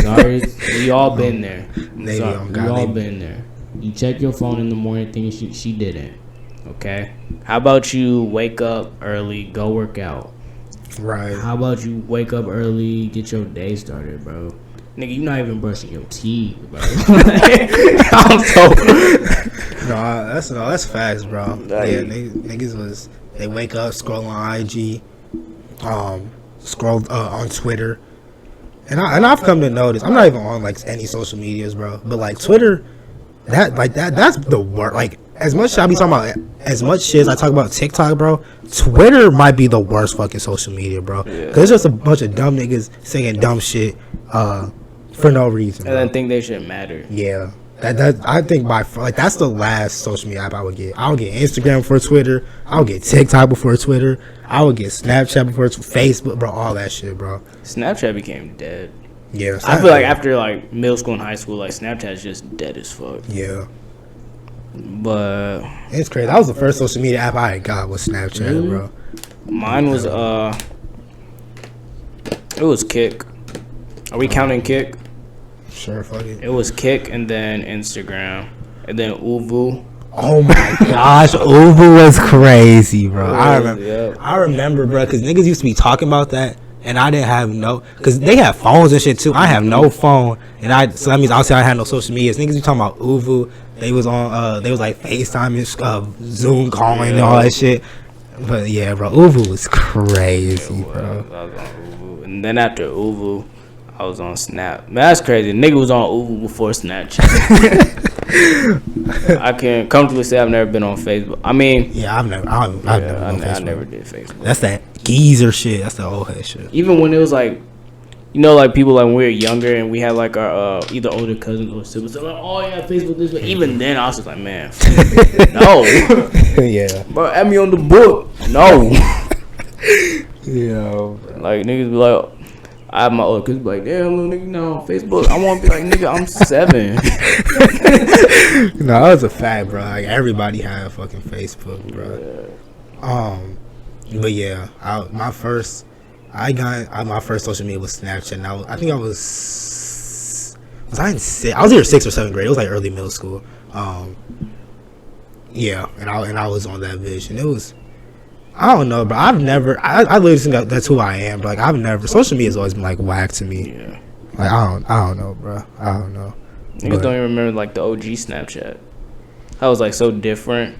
Sorry, we all been there. We all been there. You check your phone in the morning, thinking she didn't. Okay. How about you wake up early, go work out? Right. How about you wake up early, get your day started, bro? Nigga, you not even brushing your teeth, bro. I'm so. That's facts, bro. Yeah, niggas they wake up, scroll on IG, scroll on Twitter, and I've come to notice I'm not even on like any social medias, bro. But like Twitter, that's the worst. Like, as much shit I be talking about, as much shit as I talk about TikTok, bro, Twitter might be the worst fucking social media, bro. Cause it's just a bunch of dumb niggas saying dumb shit for no reason. And then think they shouldn't matter. Yeah, that I think that's the last social media app I would get. I would get Instagram before Twitter. I would get TikTok before Twitter. I would get Snapchat before Facebook, bro. All that shit, bro. Snapchat became dead. Yeah, I feel like after like middle school and high school, like Snapchat's just dead as fuck. Yeah. But it's crazy. That was the first social media app I got was Snapchat, really? Bro. Mine was it was Kick. Are we counting Kick? Sure, fuck it. It was Kick, and then Instagram, and then Uvu. Oh my gosh, Uvu was crazy, bro. I remember, bro, because niggas used to be talking about that, and I didn't have because they have phones and shit too. I have no phone, so that means obviously I had no social media. Niggas be talking about Uvu. They was on, they was like FaceTime and Zoom calling and all that shit. But yeah, bro, Uvu was crazy, bro. I was on Uvu, and then after Uvu, I was on Snap. Man, that's crazy. Nigga was on Uvu before Snapchat. I can comfortably say I've never been on Facebook. I mean, yeah, I've never been on Facebook. I never did Facebook. That's that geezer shit. That's the old head shit. Even when it was like, you know, like people like when we were younger and we had like our either older cousins or siblings, they're like, oh yeah, Facebook this way. Even then, I was just like, man, no. Yeah. Bro, add me on the book. No. Yeah. Like niggas be like, I have my older cousins be like, damn, little nigga, now on Facebook. I want to be like, nigga, I'm 7. No, that was a fact, bro. Like everybody had fucking Facebook, bro. Yeah. But yeah, my first my first social media was Snapchat. And I think I was I in I was either 6th or 7th grade. It was like early middle school. Yeah, and I was on that vision. It was, I don't know, but I've never. I literally think that's who I am. But like I've never. Social media has always been like whack to me. Yeah. Like I don't know, bro. I don't know. Niggas don't even remember like the OG Snapchat. That was like so different.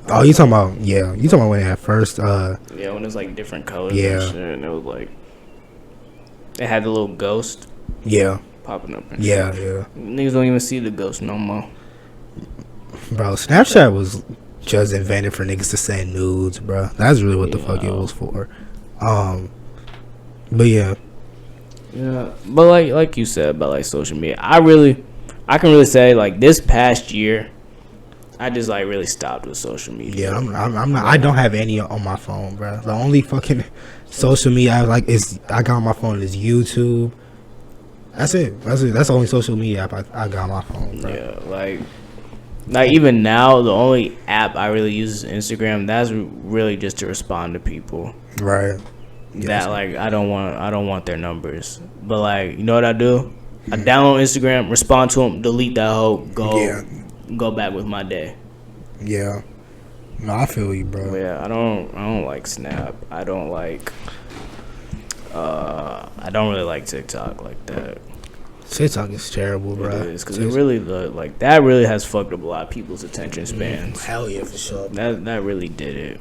Oh, you talking about you talking about when it had first yeah, when it was like different colors and shit, and it was like it had the little ghost popping up and shit. Niggas don't even see the ghost no more. Bro, Snapchat was just invented for niggas to send nudes, bro. That's really what the fuck it was for. But yeah, but like you said about like social media, I can really say like this past year I just like really stopped with social media. Yeah, I'm not. I don't have any on my phone, bro. The only fucking social media I got on my phone is YouTube. That's it. That's the only social media app I got on my phone, bro. Yeah, like even now, the only app I really use is Instagram. That's really just to respond to people. Right. That like I don't want their numbers. But like you know what I do? I download Instagram, respond to them, delete that whole go back with my day. Yeah. No, I feel you, bro. But yeah, I don't like Snap. I don't really like TikTok like that. TikTok is terrible, bro. It is, because it really that really has fucked up a lot of people's attention spans. Hell yeah, for sure. That really did it.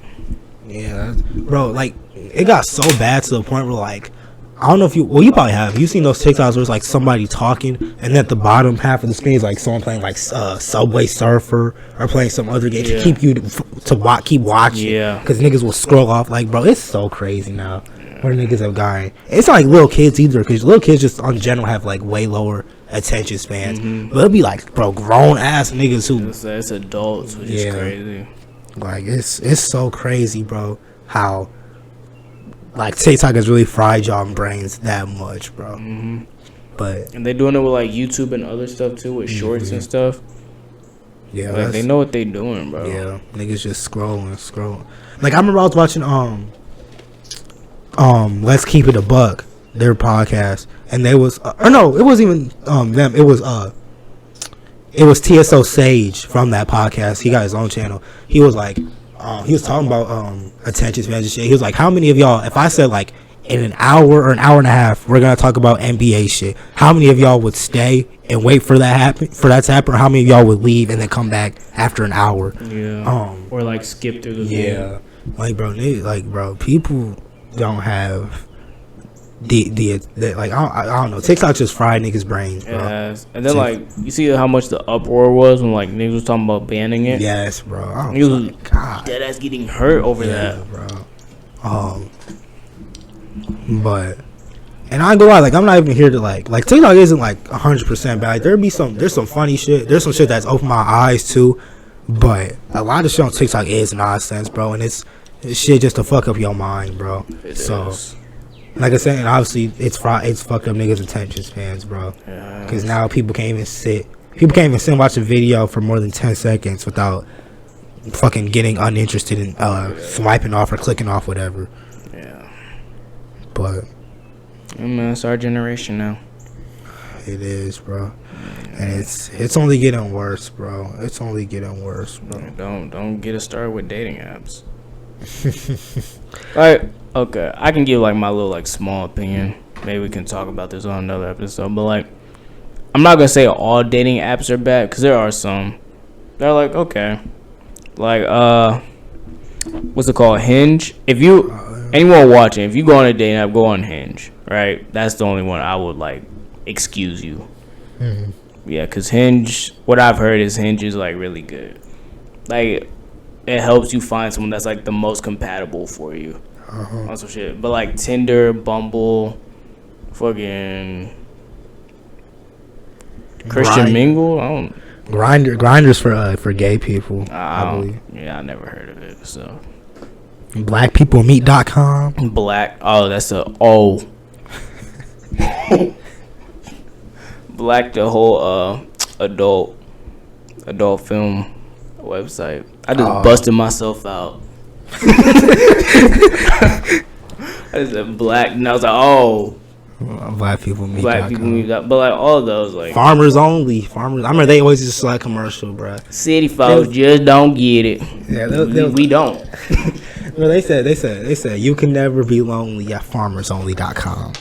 Yeah, bro. Like it got so bad to the point where like I don't know if you probably have. You've seen those TikToks where it's like somebody talking, and at the bottom half of the screen is like someone playing like Subway Surfer or playing some other game to keep you to keep watching. Yeah, because niggas will scroll off. Like, bro, it's so crazy now where niggas have gotten. It's not like little kids either, because little kids just in general have like way lower attention spans. But it'll be like, bro, grown ass niggas who it's adults, which is crazy. Like it's so crazy, bro. How like TikTok has really fried y'all brains that much, bro. And they're doing it with like YouTube and other stuff too, with shorts and stuff. Yeah, like they know what they doing, bro. Yeah, niggas just scrolling. Like I remember I was watching Let's Keep It a Buck, their podcast, and they was or no, it wasn't even them. It was TSO Sage from that podcast. He got his own channel. He was like. He was talking about attention spans and shit. He was like, how many of y'all, if I said like in an hour or an hour and a half, we're gonna talk about NBA shit, how many of y'all would stay and wait for that to happen, or how many of y'all would leave and then come back after an hour? Yeah. Or like skip through the video. Like bro, people don't have the like I don't know. TikTok just fried niggas' brains, bro. Yes. And then like you see how much the uproar was when like niggas was talking about banning it. Yes, bro. Niggas was dead ass getting hurt over that, bro. But and I ain't gonna lie, like I'm not even here to like TikTok isn't like 100% bad. Like, there's some funny shit. There's some shit that's opened my eyes too. But a lot of shit on TikTok is nonsense, bro, and it's shit just to fuck up your mind, bro. It is. Like I said, and obviously it's fucked up niggas' attention spans, bro. Because now people can't even sit and watch a video for more than 10 seconds without fucking getting uninterested in swiping off or clicking off whatever. Yeah. But man, it's our generation now. It is, bro. And it's only getting worse, bro. It's only getting worse, bro. Don't get us started with dating apps. Alright. Okay, I can give like my little like small opinion. Maybe we can talk about this on another episode. But like, I'm not gonna say all dating apps are bad, because there are some. They're like okay, like what's it called? Hinge. If you anyone watching, if you go on a dating app, go on Hinge. Right, that's the only one I would like excuse you. Yeah, because Hinge. What I've heard is Hinge is like really good. Like it helps you find someone that's like the most compatible for you. On some shit. But like Tinder, Bumble, fucking Christian Mingle, I don't. Grinders for gay people. I believe. Yeah, I never heard of it. So blackpeoplemeet.com. Black. Oh, that's a O. Black, the whole adult film website. I just busted myself out. I said black, and I was like, oh. Black people meet. But like all of those, like farmers only. Farmers. I remember they always just like commercial, bro. City folks just don't get it. Yeah, we don't. Well, they said you can never be lonely at farmersonly.com.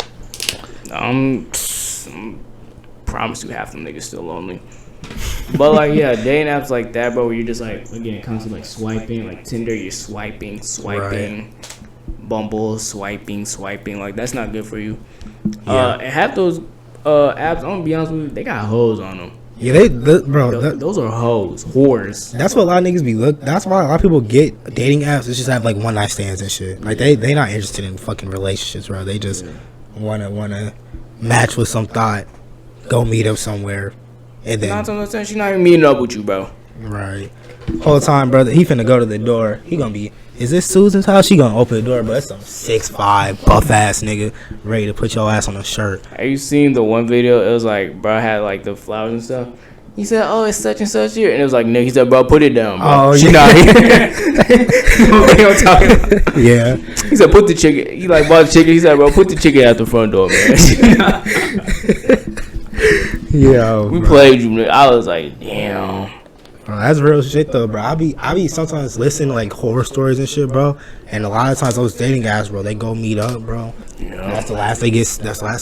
Promise you, half them niggas still lonely. But like, yeah, dating apps like that, bro, where you're just like, again, constantly like swiping, like Tinder, you're swiping, right. Bumble, swiping, like that's not good for you. Yeah. And half those apps, I'm gonna be honest with you, they got hoes on them. Yeah, those are hoes, whores. That's what a lot of niggas be that's why a lot of people get dating apps. It's just have like one night stands and shit. Like they not interested in fucking relationships, bro. They just wanna match with some thought, go meet up somewhere, and then 9 times out of 10, she not even meeting up with you, bro. Right. Whole time, brother, he finna go to the door. He gonna be, is this Susan's house? She gonna open the door, but it's some 6'5" buff ass nigga ready to put your ass on a shirt. Have you seen the one video? It was like, bro had like the flowers and stuff. He said, "Oh, it's such and such here," and it was like, "Nigga," he said, "Bro, put it down, bro." Oh, she not here. Yeah. He said, "Put the chicken." He like bought the chicken. He said, "Bro, put the chicken at the front door, man." Yeah. We played you. I was like, damn. Bro, that's real shit though, bro. I be sometimes listening to like horror stories and shit, bro. And a lot of times those dating guys, bro, they go meet up, bro. Yeah. That's the last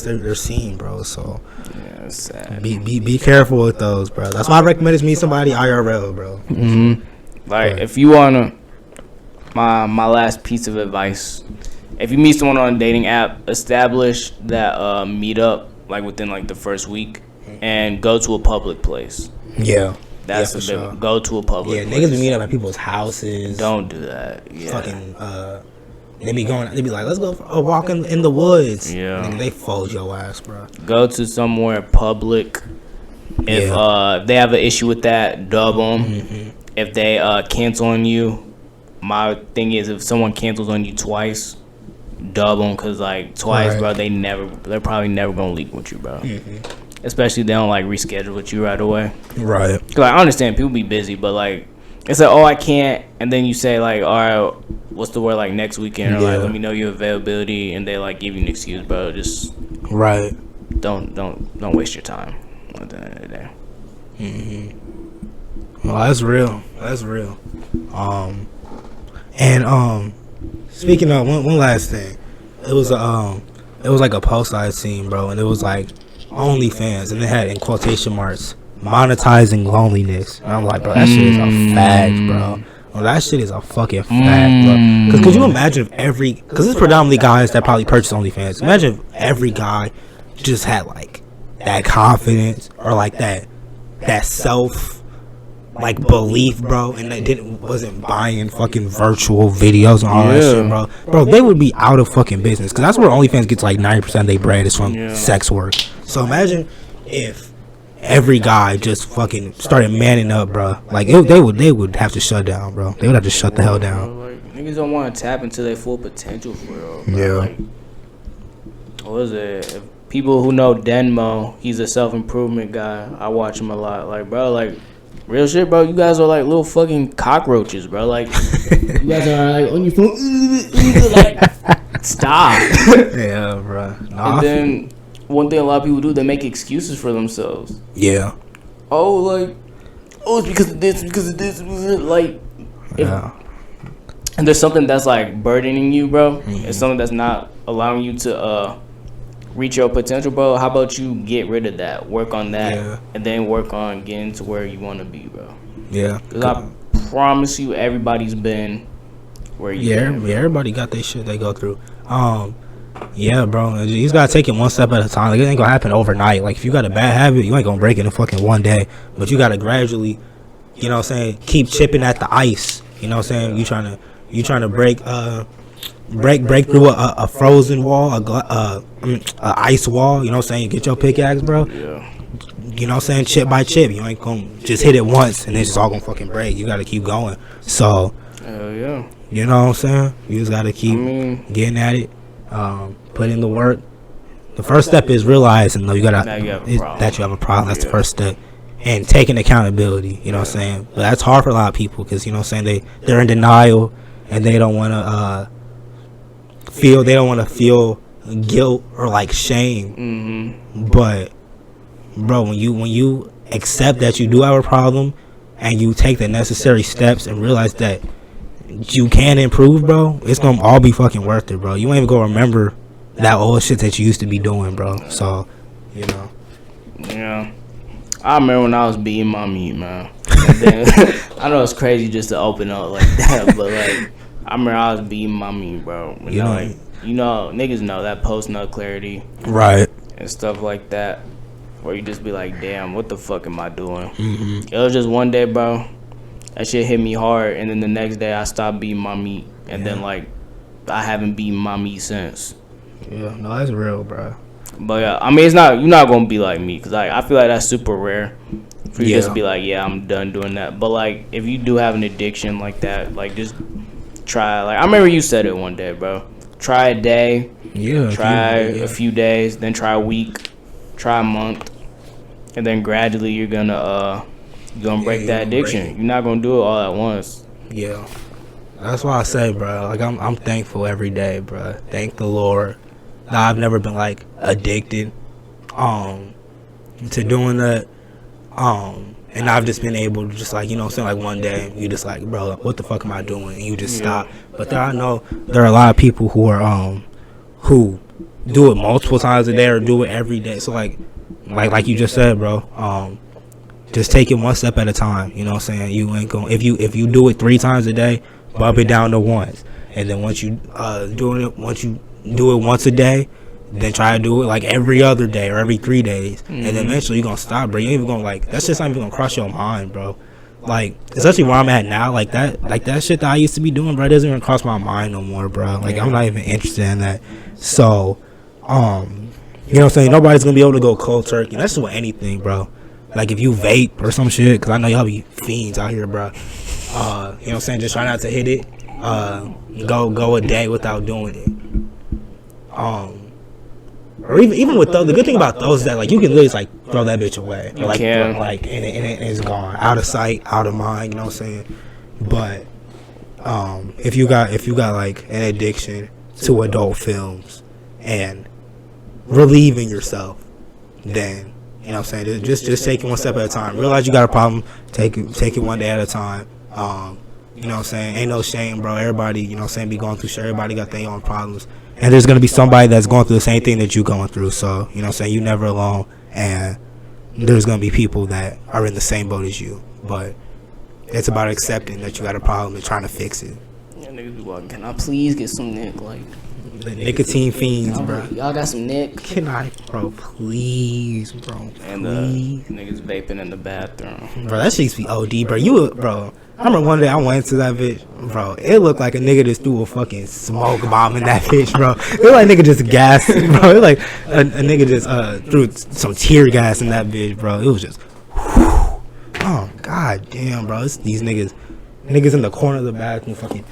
they're seeing, bro. So yeah, it's sad. Be careful with those, bro. That's why I recommend is meet somebody IRL, bro. Mm-hmm. Like if you wanna, my last piece of advice: if you meet someone on a dating app, establish that meet up like within like the first week, and go to a public place. Yeah. That's the sure. Go to a public place. Niggas be meeting up at people's houses. Don't do that. Yeah. Fucking, they be like, let's go for a walk in the woods. Yeah. And they fold your ass, bro. Go to somewhere public. If they have an issue with that, dub them. Mm-hmm. If they cancel on you, my thing is if someone cancels on you twice, dub them, because like twice, right. Bro, they're probably never going to leak with you, bro. Mm-hmm. Especially if they don't like reschedule with you right away. Right. Cause I understand people be busy, but like it's like, oh, I can't, and then you say like, all right, what's the word, like next weekend, or like let me know your availability, and they like give you an excuse, bro. Just right. Don't waste your time at the end of the day. Mm-hmm. Well, that's real. That's real. And speaking of one last thing, it was like a post I had seen, bro, and it was like OnlyFans, and they had in quotation marks monetizing loneliness, and I'm like, bro, that shit is a fact, bro. Well, that shit is a fucking fact, bro. Because could you imagine if because it's predominantly guys that probably purchase OnlyFans. Imagine if every guy just had like that confidence or like that self like belief, bro, and they wasn't buying fucking virtual videos and all that shit, bro. Bro, they would be out of fucking business, because that's where OnlyFans gets like 90% of their bread is from sex work. So imagine if every guy just fucking started manning up, bro. Like they would have to shut down, bro. They would have to shut the hell down. Like, niggas don't want to tap into their full potential for real, bro. Yeah. Like, what is it? If people who know Denmo, he's a self-improvement guy. I watch him a lot. Like, bro, like, real shit, bro. You guys are like little fucking cockroaches, bro. Like, you guys are like on your phone. Like, stop. Yeah, bro. And then one thing a lot of people do, they make excuses for themselves. Yeah. Oh, it's because of this, like, and there's something that's like burdening you, bro. Mm-hmm. It's something that's not allowing you to reach your potential, bro. How about you get rid of that, work on that, and then work on getting to where you want to be, bro. Yeah. Because I promise you, everybody's been where you been. Yeah, everybody got their shit they go through. Yeah, bro. You just gotta take it one step at a time. Like, it ain't gonna happen overnight. Like, if you got a bad habit, you ain't gonna break it in fucking one day. But you gotta gradually, you know what I'm saying, keep chipping at the ice. You know what I'm saying? You trying to break through a frozen wall, a ice wall. You know what I'm saying? Get your pickaxe, bro. Yeah. You know what I'm saying? Chip by chip. You ain't gonna just hit it once and it's all gonna fucking break. You gotta keep going. So, hell yeah. You know what I'm saying? You just gotta keep getting at it. Put in the work. The first step is realizing that you have a problem. That's the first step. And taking accountability, you know what I'm saying? But that's hard for a lot of people, because, you know what I'm saying, they're in denial and they don't want to want to feel guilt or like shame. But bro, when you accept that you do have a problem and you take the necessary steps and realize that you can improve, bro, it's gonna all be fucking worth it, bro. You ain't even gonna remember that old shit that you used to be doing, bro. So, you know. Yeah. I remember when I was beating my meat, man. And then, I know it's crazy just to open up like that, but like, I remember I was beating my meat, bro. Niggas know that post-nut clarity. Right. And stuff like that. Where you just be like, damn, what the fuck am I doing? It was just one day, bro. That shit hit me hard, and then the next day I stopped beating my meat, and then like I haven't beaten my meat since. Yeah, no, that's real, bro. But yeah, I mean, you're not gonna be like me, cause like I feel like that's super rare for you just to be like, yeah, I'm done doing that. But like, if you do have an addiction like that, like just try. Like I remember you said it one day, bro. Try a day. Yeah. Try a few days, then try a week, try a month, and then gradually you're gonna break that addiction. You're not gonna do it all at once. Yeah, that's why I say, bro. Like I'm thankful every day, bro. Thank the Lord that I've never been like addicted, to doing that, and I've just been able to just like, you know what I'm saying, like one day you just like, bro, what the fuck am I doing? And you just stop. But then I know there are a lot of people who are who do it multiple times a day or do it every day. So like you just said, bro, just take it one step at a time. You know what I'm saying? You ain't gonna, if you do it 3 times a day, bump it down to once. And then once you do it once a day, then try to do it like every other day or every 3 days. And then eventually you're gonna stop, bro. You ain't even gonna like, that's just not even gonna cross your mind, bro. Like, especially where I'm at now, like that shit that I used to be doing, bro, it doesn't even cross my mind no more, bro. Like I'm not even interested in that. So, you know what I'm saying? Nobody's gonna be able to go cold turkey. That's just with anything, bro. Like if you vape or some shit, because I know y'all be fiends out here, bro. You know what I'm saying? Just try not to hit it. Go a day without doing it. Or even with those, the good thing about those is that like you can literally like throw that bitch away. You like, can. Like and it's gone, out of sight, out of mind. You know what I'm saying? But if you got like an addiction to adult films and relieving yourself, then you know what I'm saying, just take it one step at a time. Realize you got a problem, take it one day at a time. You know what I'm saying, ain't no shame, bro. Everybody, you know what I'm saying, be going through shit. Everybody got their own problems, and there's gonna be somebody that's going through the same thing that you going through. So you know what I'm saying, you never alone, and there's gonna be people that are in the same boat as you. But it's about accepting that you got a problem and trying to fix it. Yeah, niggas be like, can I please get some Nick? Like the nicotine fiends, bro. Y'all got some Nick? Can I, bro? Please, bro. And niggas vaping in the bathroom. Bro, that shit used to be OD, bro. Bro. I remember one day I went to that bitch, bro. It looked like a nigga just threw a fucking smoke bomb in that bitch, bro. It looked like a nigga just gassed, bro. It looked like a nigga just threw some tear gas in that bitch, bro. It was just, whew. Oh god damn, bro. It's these niggas in the corner of the bathroom, fucking.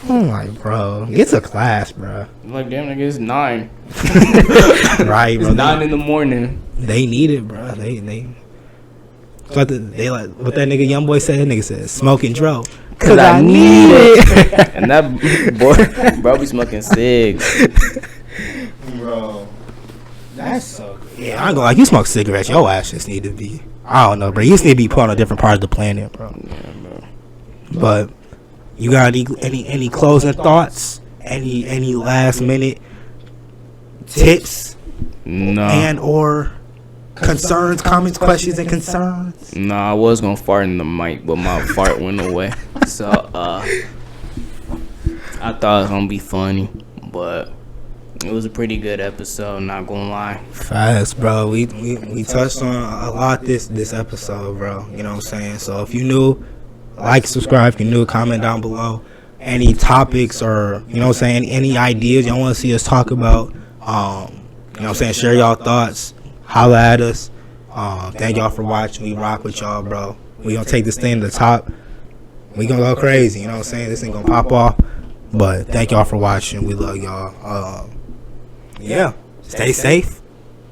Oh my, bro. Get to class, bro. Like damn, nigga, it's 9. Right, bro. It's 9 in the morning. They need it, bro. They. They like what that nigga young boy said. That nigga said, "Smoking dro, cause I need it." And that bro be smoking cigs. Bro, that's so good. Yeah, I ain't gonna like, you smoke cigarettes, your ass just need to be, I don't know, bro. You just need to be put on a different part of the planet, bro. Yeah, bro. But you got any closing thoughts? Any last minute tips? No. And or concerns, comments, questions, and concerns? No, I was gonna fart in the mic, but my fart went away. So I thought it was gonna be funny, but it was a pretty good episode, not gonna lie. Facts, bro. We touched on a lot this episode, bro. You know what I'm saying? So if you new, like, subscribe. If you new, comment down below. Any topics or, you know what I'm saying, any ideas y'all want to see us talk about. You know what I'm saying? Share y'all thoughts. Holla at us. Thank y'all for watching. We rock with y'all, bro. We gonna take this thing to the top. We gonna go crazy. You know what I'm saying? This ain't gonna pop off. But thank y'all for watching. We love y'all. Yeah. Stay safe.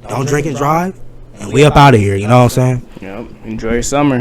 Don't drink and drive. And we up out of here. You know what I'm saying? Yep. Enjoy your summer.